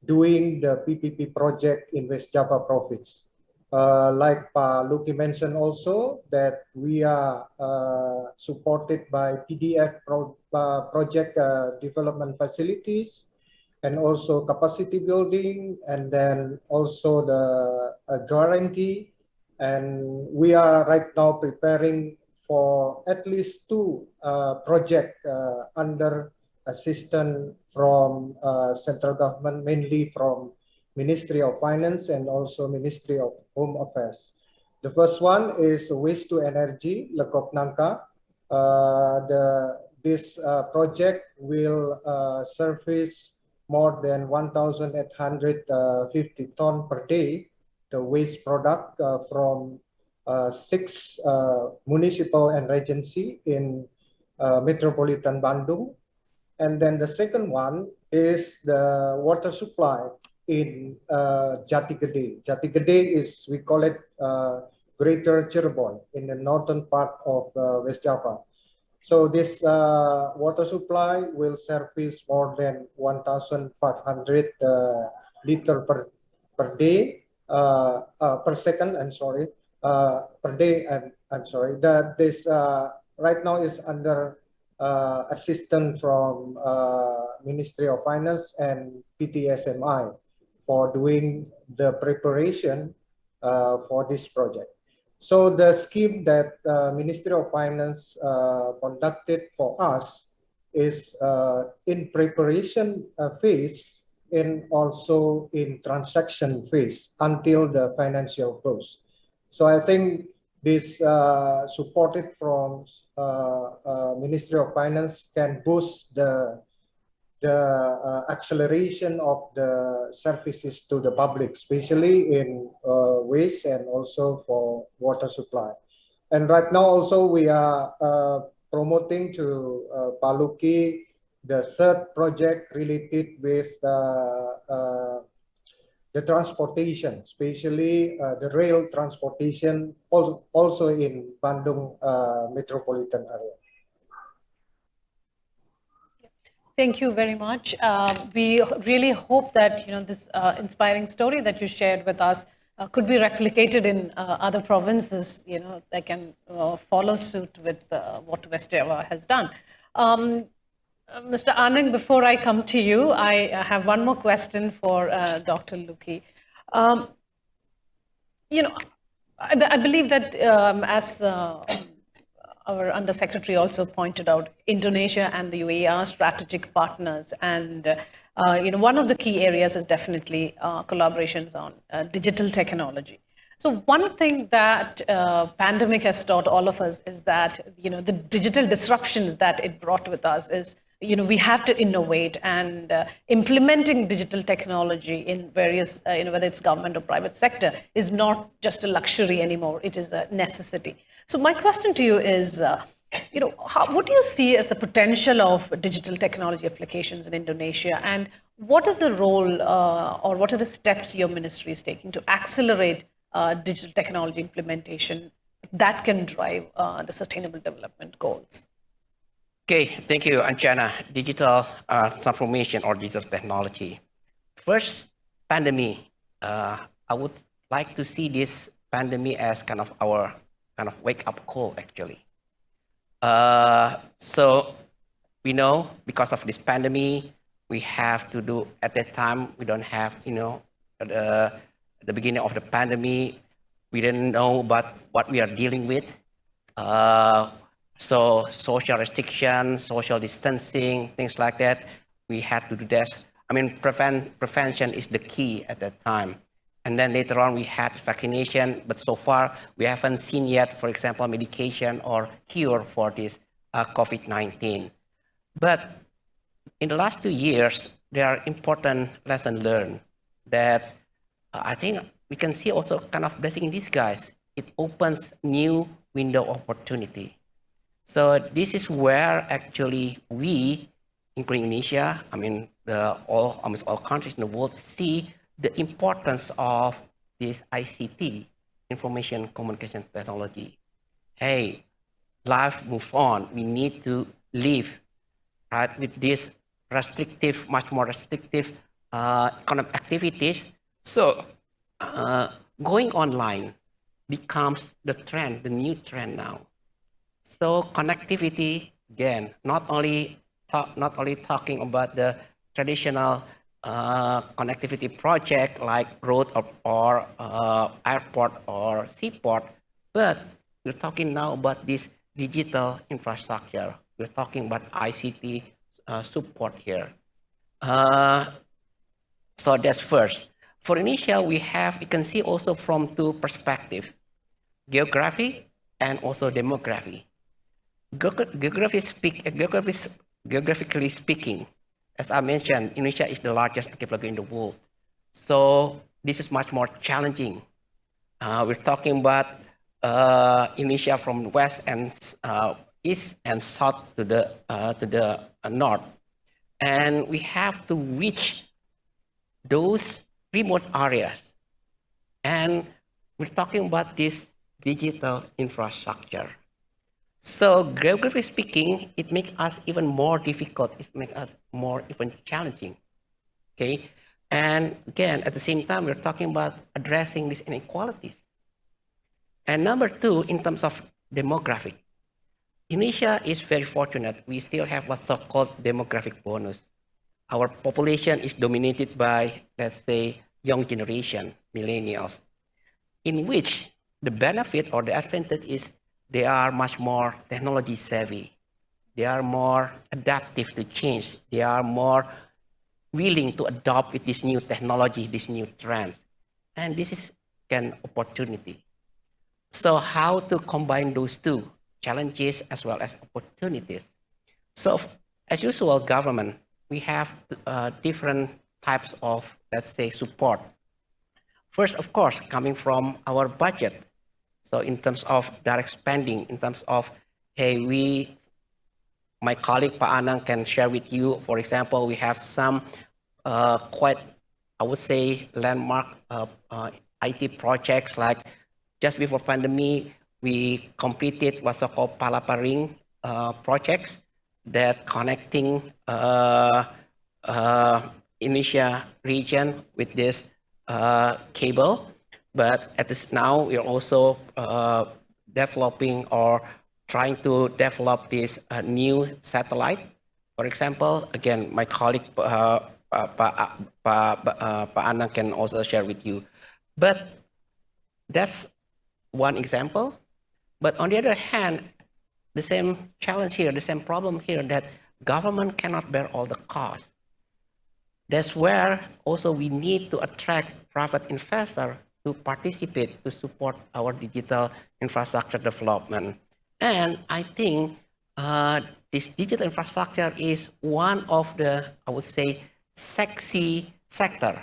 doing the PPP project in West Java province. Like Pak Luki mentioned also that we are supported by PDF project development facilities, and also capacity building, and then also the guarantee And we are right now preparing for at least 2 projects under assistance from central government, mainly from Ministry of Finance and also Ministry of Home Affairs. The first one is waste to energy, Lekop Nangka. This project will service more than 1,850 tons per day, the waste product from 6 municipal and regency in Metropolitan Bandung. And then the second one is the water supply in Jati Gede. Jati Gede is, we call it Greater Cirebon in the northern part of West Java. So this water supply will service more than 1,500 liter per day, per second, I'm sorry, per day, I'm sorry. That this right now is under assistance from Ministry of Finance and PTSMI for doing the preparation for this project. So the scheme that Ministry of Finance conducted for us is in preparation phase and also in transaction phase until the financial close. So I think this supported from Ministry of Finance can boost the acceleration of the services to the public, especially in waste and also for water supply. And right now also we are promoting to Paluki the third project related with the transportation, especially the rail transportation, also in Bandung metropolitan area. Thank you very much. We really hope that this inspiring story that you shared with us could be replicated in other provinces. That can follow suit with what West Java has done. Mr. Anand, before I come to you, I have one more question for Dr. Luki. I believe that as our Undersecretary also pointed out, Indonesia and the UAE are strategic partners, and one of the key areas is definitely collaborations on digital technology. So one thing that pandemic has taught all of us is that the digital disruptions that it brought with us is we have to innovate, and implementing digital technology in various whether it's government or private sector is not just a luxury anymore; it is a necessity. So my question to you is, what do you see as the potential of digital technology applications in Indonesia, and what is the role or what are the steps your ministry is taking to accelerate digital technology implementation that can drive the sustainable development goals? Okay, thank you, Anjana. Digital transformation or digital technology. First, pandemic. I would like to see this pandemic as kind of our wake-up call, actually. So we know because of this pandemic, we have to do, at that time, we don't have, at the beginning of the pandemic, we didn't know about what we are dealing with. So social restriction, social distancing, things like that, we had to do this. I mean, prevention is the key at that time. And then later on, we had vaccination, but so far, we haven't seen yet, for example, medication or cure for this COVID-19. But in the last 2 years, there are important lessons learned that I think we can see also kind of blessing in disguise. It opens new window of opportunity. So this is where actually we, including Indonesia, I mean, almost all countries in the world, see the importance of this ICT, information communication technology. Hey, life moves on. We need to live, right, with this restrictive, much more restrictive economic activities. So going online becomes the trend, the new trend now. So connectivity, again, not only talking about the traditional connectivity project like road or airport or seaport, but we're talking now about this digital infrastructure. We're talking about ICT support here. So that's first. For Indonesia, you can see also from two perspectives, geography and also demography. Geographically speaking, as I mentioned, Indonesia is the largest archipelago in the world. So this is much more challenging. We're talking about Indonesia from west and east and south to the north. And we have to reach those remote areas. And we're talking about this digital infrastructure. So geographically speaking, it makes us even more difficult. It makes us more even challenging. Okay. And again, at the same time, we're talking about addressing these inequalities. And number two, in terms of demographic, Indonesia is very fortunate. We still have what's so-called demographic bonus. Our population is dominated by, let's say, young generation, millennials, in which the benefit or the advantage is they are much more technology savvy. They are more adaptive to change. They are more willing to adopt with this new technology, these new trends. And this is an opportunity. So how to combine those two, challenges as well as opportunities? So as usual, government, we have different types of, let's say, support. First, of course, coming from our budget. So in terms of direct spending, in terms of, hey, my colleague Pak Anang can share with you, for example, we have some quite, I would say, landmark IT projects, like just before pandemic, we completed what's called Palaparing projects that connecting Indonesia region with this cable. But at this now, we are also developing or trying to develop this new satellite. For example, again, my colleague Pak Anang can also share with you. But that's one example. But on the other hand, the same challenge here, the same problem here, that government cannot bear all the costs. That's where also we need to attract private investors to participate, to support our digital infrastructure development. And I think this digital infrastructure is one of the, I would say, sexy sector.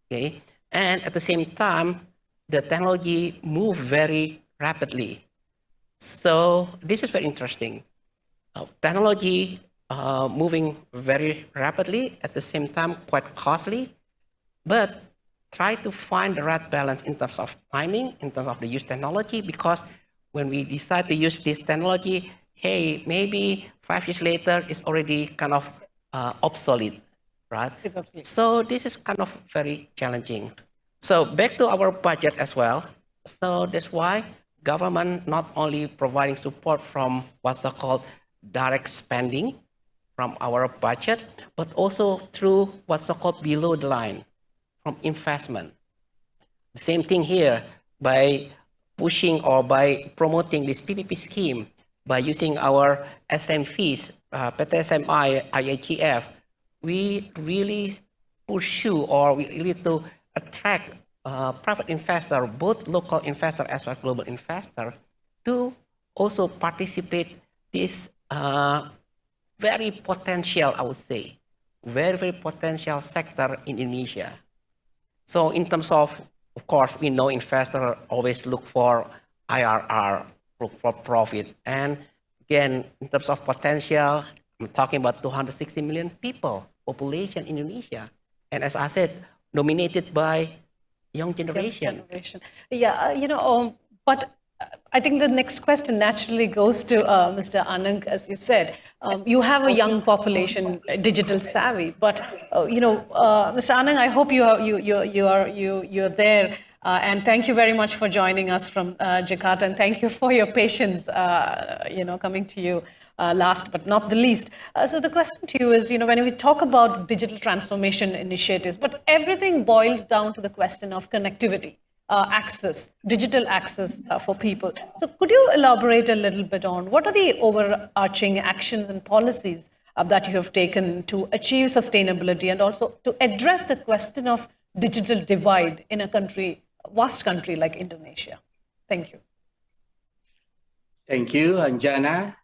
Okay, and at the same time, the technology moves very rapidly. So this is very interesting. Technology moving very rapidly, at the same time quite costly, but try to find the right balance in terms of timing, in terms of the use technology, because when we decide to use this technology, hey, maybe 5 years later, it's already kind of obsolete, right? It's obsolete. So this is kind of very challenging. So back to our budget as well. So that's why government not only providing support from what's called direct spending from our budget, but also through what's called below the line, from investment. The same thing here, by pushing or by promoting this PPP scheme, by using our SM fees, PTSMI, IAGF, we really pursue or we need to attract private investor, both local investor as well as global investor, to also participate this very potential, I would say, very, very potential sector in Indonesia. So in terms of course, we know investors always look for IRR, look for profit. And again, in terms of potential, I'm talking about 260 million people, population in Indonesia. And as I said, dominated by young generation. Yeah, but I think the next question naturally goes to Mr. Anang, as you said. You have a young population, digital savvy, but Mr. Anang, I hope you're there, and thank you very much for joining us from Jakarta, and thank you for your patience, coming to you. last but not the least. So the question to you is, when we talk about digital transformation initiatives, but everything boils down to the question of connectivity, access, digital access for people. So could you elaborate a little bit on what are the overarching actions and policies that you have taken to achieve sustainability and also to address the question of digital divide in a vast country like Indonesia? Thank you. Thank you, Anjana.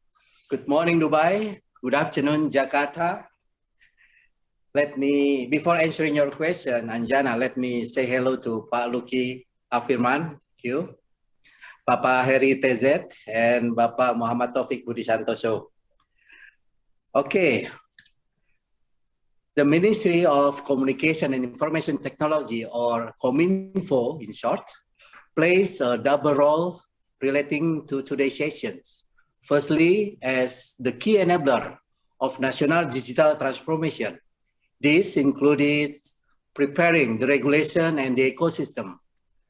Good morning, Dubai. Good afternoon, Jakarta. Before answering your question, Anjana, let me say hello to Pak Luki Afirman, Q, Bapak Heri TZ, and Bapak Muhammad Taufik Budi Santoso. Okay. The Ministry of Communication and Information Technology, or Kominfo in short, plays a double role relating to today's sessions. Firstly, as the key enabler of national digital transformation. This included preparing the regulation and the ecosystem.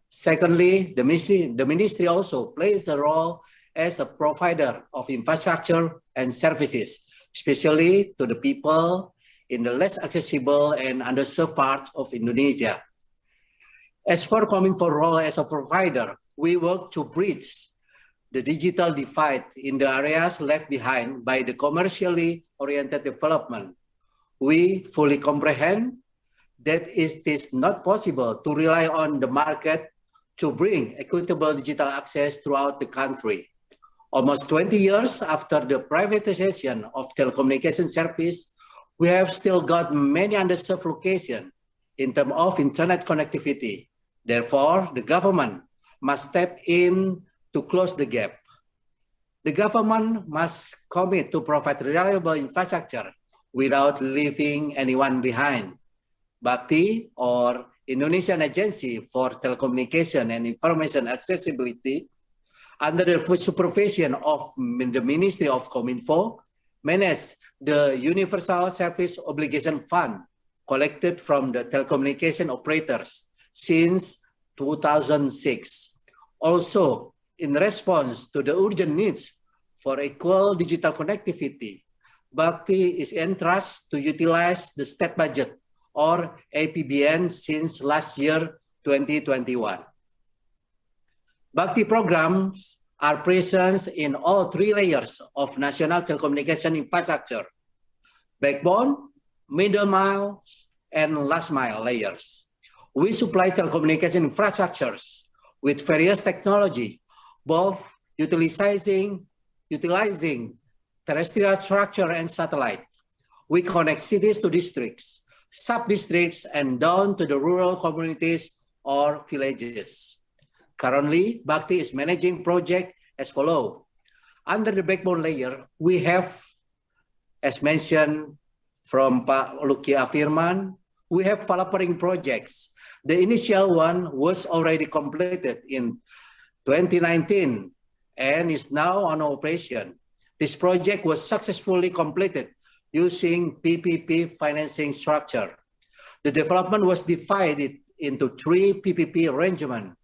Secondly, the ministry also plays a role as a provider of infrastructure and services, especially to the people in the less accessible and underserved parts of Indonesia. As for Kominfo role as a provider, we work to bridge the digital divide in the areas left behind by the commercially oriented development. We fully comprehend that it is not possible to rely on the market to bring equitable digital access throughout the country. Almost 20 years after the privatization of telecommunication service, we have still got many underserved locations in terms of internet connectivity. Therefore, the government must step in to close the gap. The government must commit to provide reliable infrastructure without leaving anyone behind. BAKTI, or Indonesian Agency for Telecommunication and Information Accessibility, under the supervision of the Ministry of Kominfo, manages the Universal Service Obligation Fund collected from the telecommunication operators since 2006. Also, in response to the urgent needs for equal digital connectivity, BAKTI is entrusted to utilize the state budget, or APBN, since last year, 2021. BAKTI programs are present in all three layers of national telecommunication infrastructure: backbone, middle mile, and last mile layers. We supply telecommunication infrastructures with various technology, both utilizing terrestrial structure and satellite. We connect cities to districts, sub-districts, and down to the rural communities or villages. Currently, BAKTI is managing projects as follows. Under the backbone layer, we have, as mentioned from Pak Luki Afirman, we have developing projects. The initial one was already completed in 2019 and is now on operation. This project was successfully completed using PPP financing structure. The development was divided into three PPP arrangements,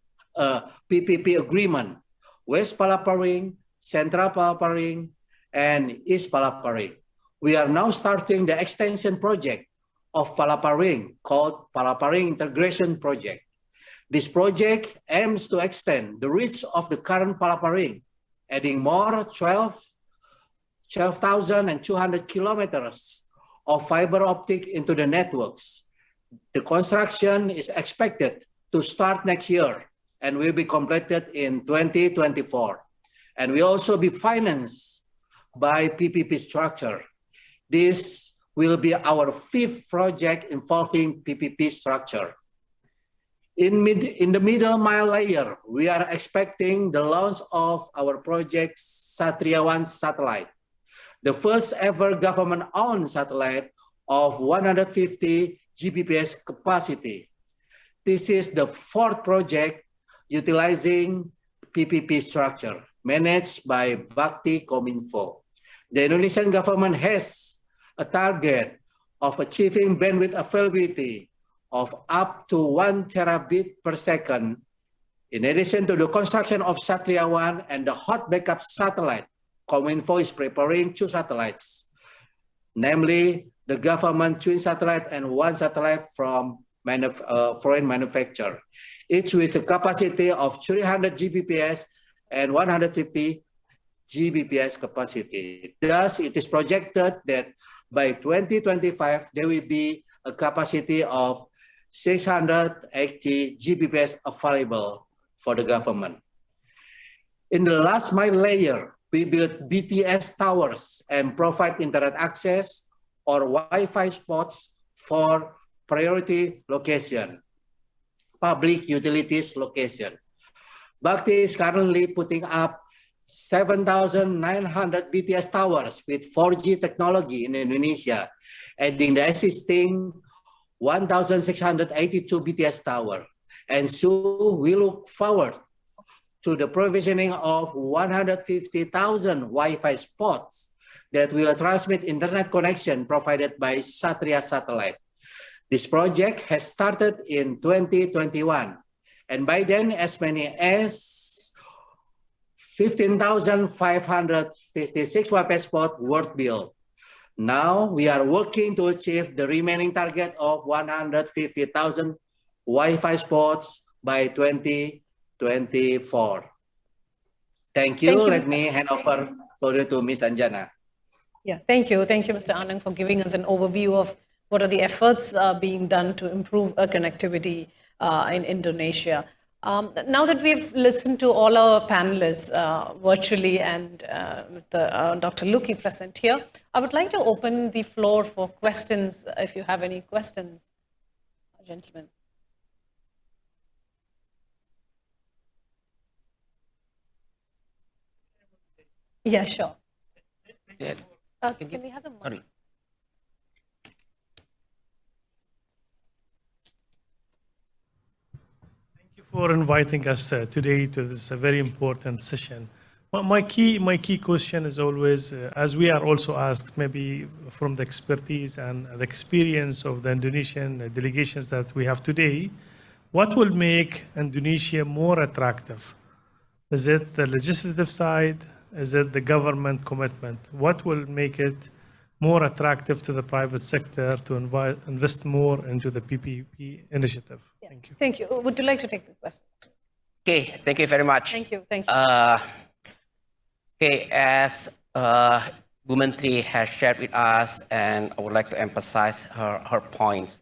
PPP agreement: West Palaparing, Central Palaparing, and East Palaparing. We are now starting the extension project of Palaparing called Palaparing Integration Project. This project aims to extend the reach of the current Palaparing, adding more 12,200 kilometers of fiber optic into the networks. The construction is expected to start next year and will be completed in 2024. And will also be financed by PPP structure. This will be our fifth project involving PPP structure. In the middle mile layer, we are expecting the launch of our project Satria-1 satellite, the first ever government-owned satellite of 150 Gbps capacity. This is the fourth project utilizing PPP structure managed by BAKTI Kominfo. The Indonesian government has a target of achieving bandwidth availability of up to 1 terabit per second. In addition to the construction of Satria-1 and the hot backup satellite Kominfo is preparing 2 satellites, namely the government twin satellite and 1 satellite from foreign manufacturer, each with a capacity of 300 Gbps and 150 Gbps capacity. Thus, it is projected that by 2025, there will be a capacity of 680 Gbps available for the government. In the last mile layer, we build BTS towers and provide internet access or Wi-Fi spots for priority location, public utilities location. Bhakti is currently putting up 7,900 BTS towers with 4G technology in Indonesia, adding the existing 1,682 BTS tower. And so we look forward to the provisioning of 150,000 Wi-Fi spots that will transmit internet connection provided by Satria satellite. This project has started in 2021, and by then as many as 15,556 Wi-Fi spots were built. Now we are working to achieve the remaining target of 150,000 Wi-Fi spots by 2024. Thank you. Let me hand over to Ms. Anjana. Yeah, thank you. Thank you, Mr. Anang, for giving us an overview of what are the efforts being done to improve connectivity in Indonesia. Now that we've listened to all our panelists virtually and with Dr. Luki present here, I would like to open the floor for questions, if you have any questions, gentlemen. Yeah, sure. Yes. Can we have the mic? Sorry. Thank you for inviting us today to this very important session. My key question is always, as we are also asked, maybe from the expertise and the experience of the Indonesian delegations that we have today, what will make Indonesia more attractive? Is it the legislative side? Is it the government commitment? What will make it more attractive to the private sector to invest more into the PPP initiative? Yeah. Thank you. Thank you. Would you like to take the question? Okay, thank you very much. Thank you. Thank you. Okay, as Bu Menteri has shared with us, and I would like to emphasize her points.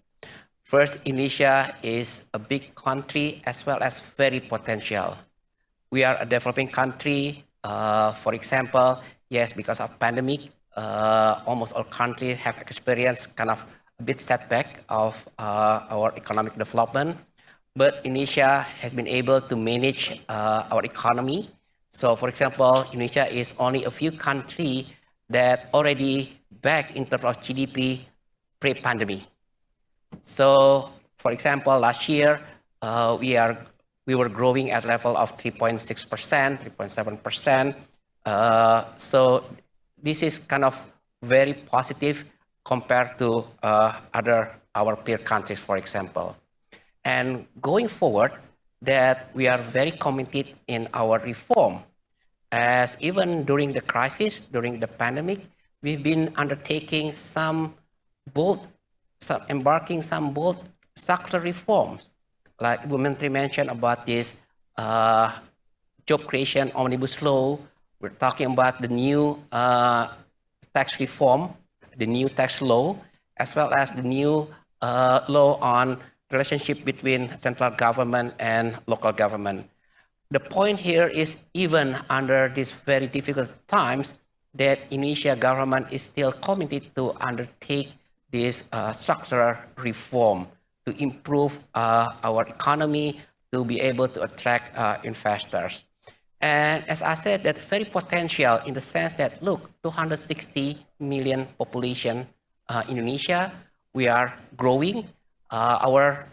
First, Indonesia is a big country as well as very potential. We are a developing country. For example, yes, because of pandemic, almost all countries have experienced kind of a bit setback of our economic development. But Indonesia has been able to manage our economy. So, for example, Indonesia is only a few countries that already back in terms of GDP pre-pandemic. So, for example, last year we were growing at a level of 3.6%, 3.7%. So this is kind of very positive compared to our peer countries, for example. And going forward, that we are very committed in our reform. As even during the crisis, during the pandemic, we've been undertaking embarking some bold structural reforms. Like Bu Menteri mentioned about this job creation omnibus law. We're talking about the new tax reform, the new tax law, as well as the new law on relationship between central government and local government. The point here is, even under these very difficult times, that Indonesia government is still committed to undertake this structural reform to improve our economy, to be able to attract investors. And as I said, that's very potential in the sense that, look, 260 million population Indonesia, we are growing. Our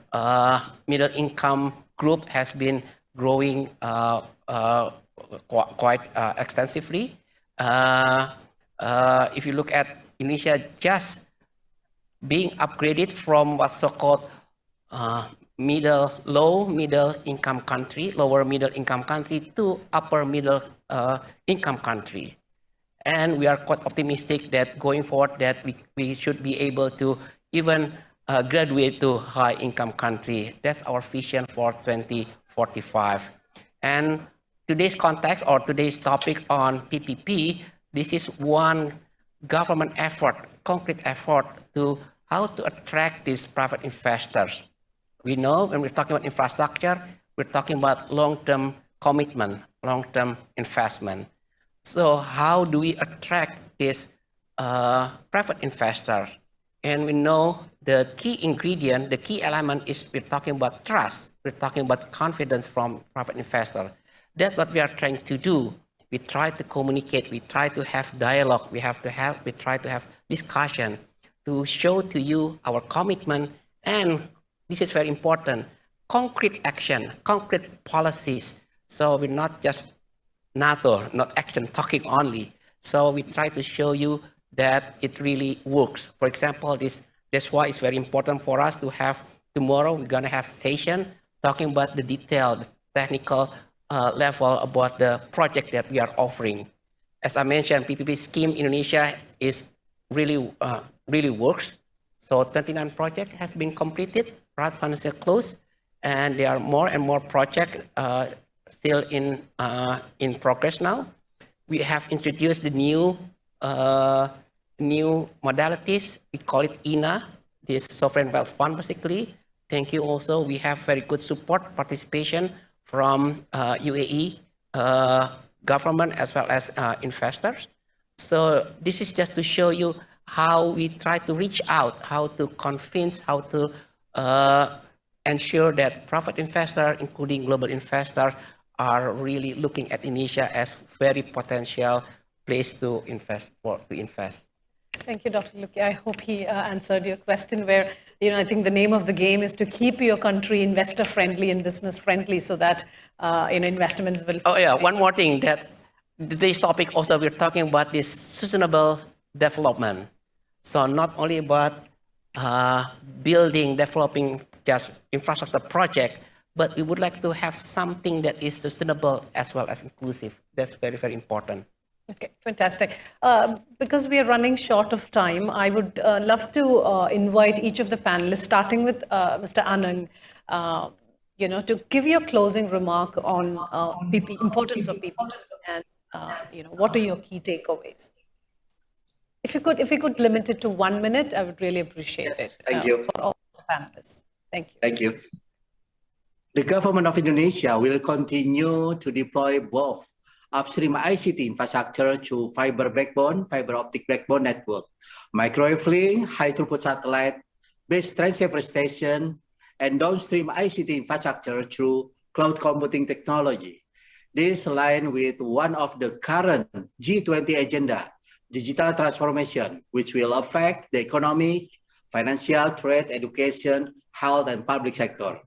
middle income group has been growing quite extensively. If you look at Indonesia just being upgraded from what's so-called lower middle income country to upper middle income country. And we are quite optimistic that going forward that we should be able to even graduate to high income country. That's our vision for 2045. And today's context or today's topic on PPP, this is one government effort, concrete effort to how to attract these private investors. We know when we're talking about infrastructure, we're talking about long-term commitment, long-term investment. So how do we attract this private investor? And we know the key ingredient, the key element is we're talking about trust. We're talking about confidence from private investor. That's what we are trying to do. We try to communicate. We try to have dialogue. We try to have discussion to show to you our commitment. And this is very important, concrete action, concrete policies. So we're not just NATO, not action talking only. So we try to show you that it really works. For example, that's why it's very important for us to have tomorrow, we're going to have session talking about the detailed technical level about the project that we are offering. As I mentioned, PPP scheme Indonesia is really works. So 29 projects has been completed, right financial close, and there are more and more projects still in progress now. We have introduced the new modalities. We call it INA, this sovereign wealth fund basically. Thank you also. We have very good support, participation from UAE government as well as investors. So this is just to show you how we try to reach out, how to convince, how to ensure that private investors, including global investors, are really looking at Indonesia as very potential place to invest. Thank you, Dr. Luki. I hope he answered your question where, I think the name of the game is to keep your country investor friendly and business friendly so that, investments will... Oh yeah, one more thing that today's topic also we're talking about this sustainable development. So not only about developing just infrastructure project, but we would like to have something that is sustainable as well as inclusive. That's very, very important. Okay, fantastic. Because we are running short of time, I would love to invite each of the panelists, starting with Mr. Anand, to give your closing remark on importance of PPP and what are your key takeaways? If you could limit it to 1 minute, I would really appreciate it. Thank you. For all the panelists. Thank you. Thank you. The government of Indonesia will continue to deploy both upstream ICT infrastructure through fiber optic backbone network, microwave link, high throughput satellite, base transceiver station, and downstream ICT infrastructure through cloud computing technology. This aligns with one of the current G20 agenda, digital transformation, which will affect the economic, financial, trade, education, health, and public sector.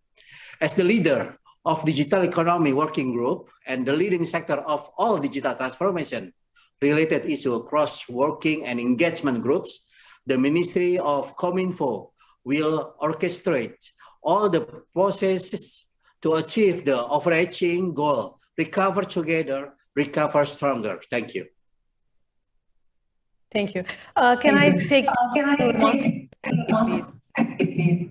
As the leader of Digital Economy Working Group and the leading sector of all digital transformation related issue across working and engagement groups, the Ministry of Kominfo will orchestrate all the processes to achieve the overarching goal, recover together, recover stronger. Thank you. Thank you. Can I take please?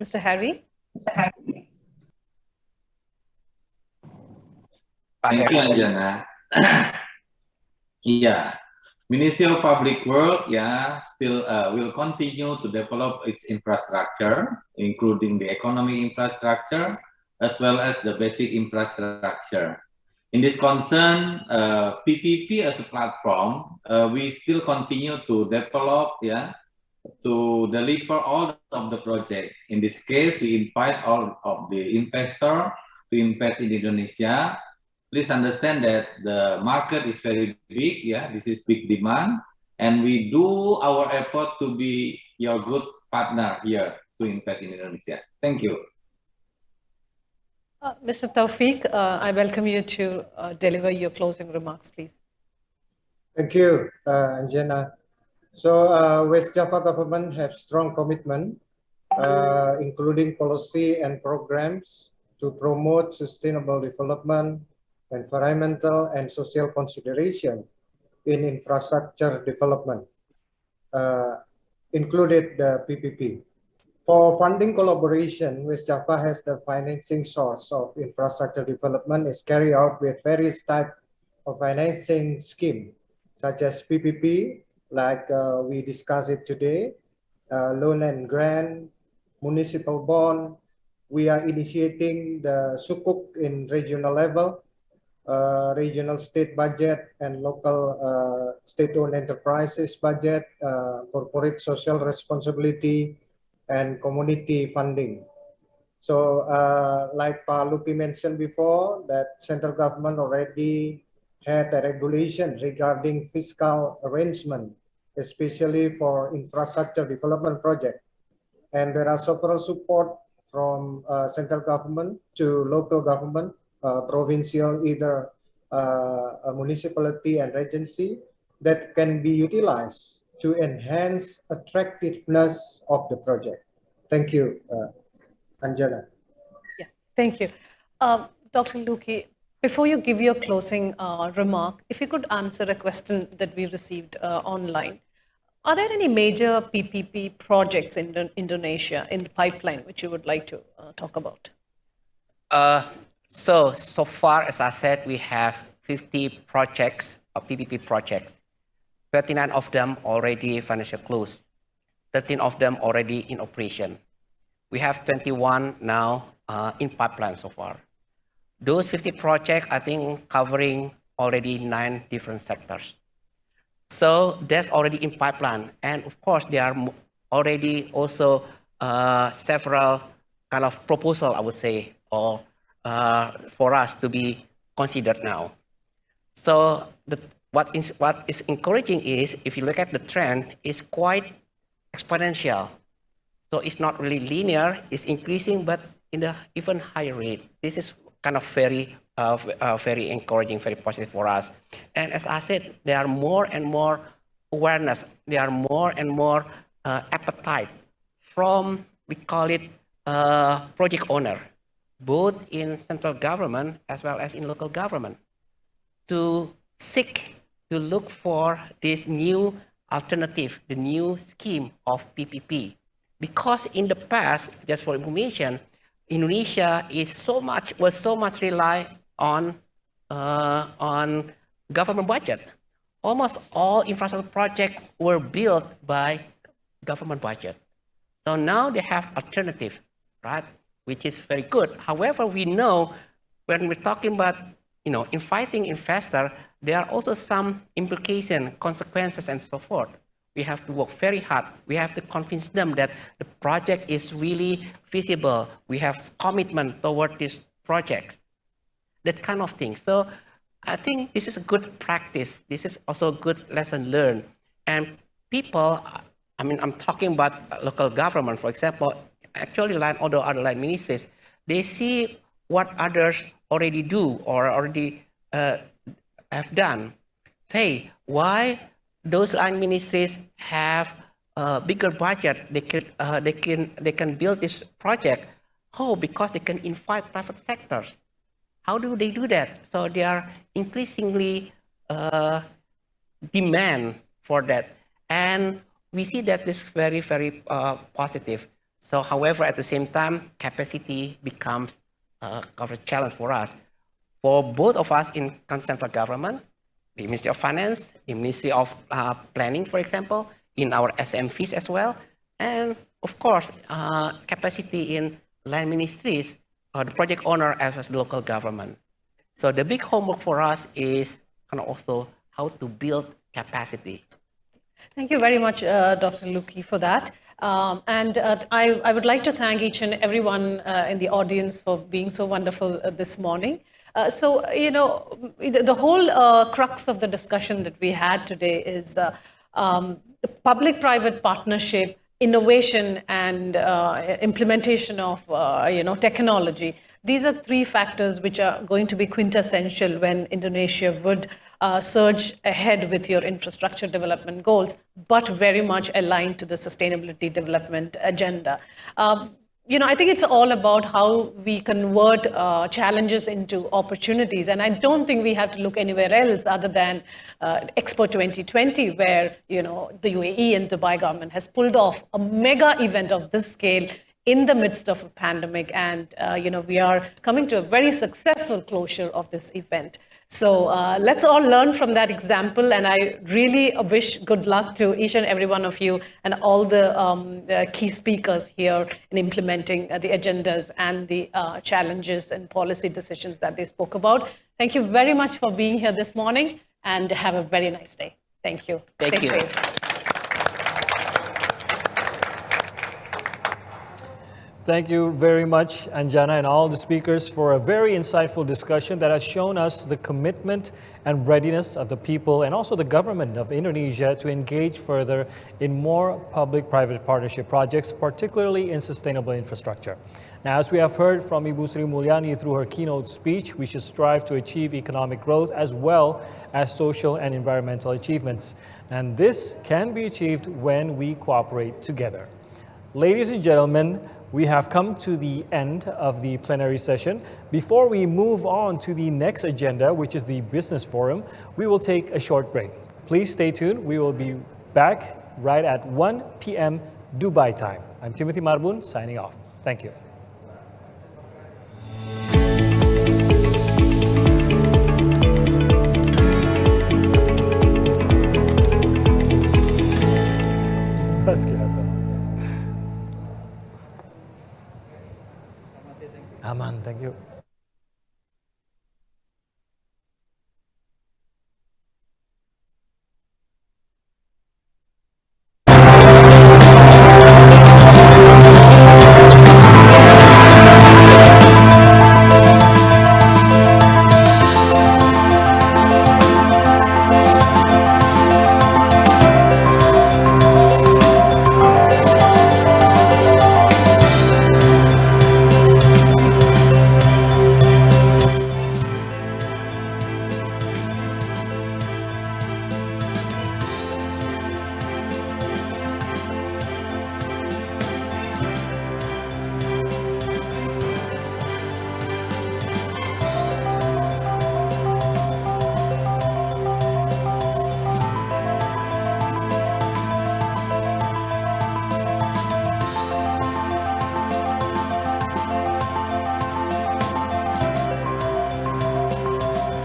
Mr. Harry? Thank you, Anjana. Yeah, Ministry of Public Work, still will continue to develop its infrastructure, including the economic infrastructure, as well as the basic infrastructure. In this concern, PPP as a platform, we still continue to develop, to deliver all of the project. In this case, we invite all of the investors to invest in Indonesia. Please understand that the market is very big, this is big demand, and we do our effort to be your good partner here to invest in Indonesia. Thank you. Mr. Taufik, I welcome you to deliver your closing remarks, please. Thank you, Anjana. So West Java government have strong commitment, including policy and programs to promote sustainable development, environmental and social consideration in infrastructure development, included the PPP. For funding collaboration, West Java has the financing source of infrastructure development is carried out with various types of financing scheme, such as PPP, like we discussed it today, loan and grant, municipal bond. We are initiating the sukuk in regional level, regional state budget and local state-owned enterprises budget, corporate social responsibility, and community funding. So like Pak Luki mentioned before, that central government already had a regulation regarding fiscal arrangement, especially for infrastructure development project. And there are several support from central government to local government, provincial, either a municipality and regency, that can be utilized to enhance attractiveness of the project. Thank you, Anjana. Yeah, thank you. Dr. Luki, before you give your closing remark, if you could answer a question that we received online. Are there any major PPP projects in Indonesia in the pipeline which you would like to talk about? So far, as I said, we have 50 projects, PPP projects. 39 of them already financial close. 13 of them already in operation. We have 21 now in pipeline so far. Those 50 projects, I think, covering already 9 different sectors. So that's already in pipeline. And of course, there are already also several kind of proposal, I would say, or for us to be considered now. So what is encouraging is, if you look at the trend, it's quite exponential. So it's not really linear, it's increasing, but in the even higher rate. This is kind of very encouraging, very positive for us. And as I said, there are more and more awareness, there are more and more appetite from, we call it project owner, both in central government as well as in local government, to look for this new alternative, the new scheme of PPP. Because in the past, just for information, Indonesia was so much rely on government budget. Almost all infrastructure projects were built by government budget. So now they have alternative, right? Which is very good. However, we know when we're talking about, inviting investor, there are also some implications, consequences, and so forth. We have to work very hard. We have to convince them that the project is really feasible. We have commitment toward this project, that kind of thing. So I think this is a good practice. This is also a good lesson learned. And people, I'm talking about local government, for example, actually other line ministries, they see what others already do or already have done. Hey, why those line ministries have a bigger budget? They can build this project. Oh, because they can invite private sectors. How do they do that? So they are increasingly demand for that, and we see that this very, very positive. So, however, at the same time, capacity becomes a challenge for us. For both of us in central government, the Ministry of Finance, the Ministry of Planning, for example, in our SMVs as well, and of course, capacity in line ministries, the project owner as well as the local government. So the big homework for us is kind of also how to build capacity. Thank you very much, Dr. Luki, for that. I would like to thank each and everyone in the audience for being so wonderful this morning. The whole crux of the discussion that we had today is public-private partnership, innovation, and implementation of technology. These are 3 factors which are going to be quintessential when Indonesia would surge ahead with your infrastructure development goals, but very much aligned to the sustainability development agenda. I think it's all about how we convert challenges into opportunities. And I don't think we have to look anywhere else other than Expo 2020, where, the UAE and Dubai government has pulled off a mega event of this scale in the midst of a pandemic. And, we are coming to a very successful closure of this event. So let's all learn from that example, and I really wish good luck to each and every one of you and all the key speakers here in implementing the agendas and the challenges and policy decisions that they spoke about. Thank you very much for being here this morning, and have a very nice day. Thank you. Thank you. Stay safe. Thank you very much, Anjana, and all the speakers for a very insightful discussion that has shown us the commitment and readiness of the people and also the government of Indonesia to engage further in more public-private partnership projects, particularly in sustainable infrastructure. Now, as we have heard from Ibu Sri Mulyani through her keynote speech, we should strive to achieve economic growth as well as social and environmental achievements. And this can be achieved when we cooperate together. Ladies and gentlemen, we have come to the end of the plenary session. Before we move on to the next agenda, which is the business forum, we will take a short break. Please stay tuned. We will be back right at 1 p.m. Dubai time. I'm Timothy Marbun, signing off. Thank you. Aman, thank you.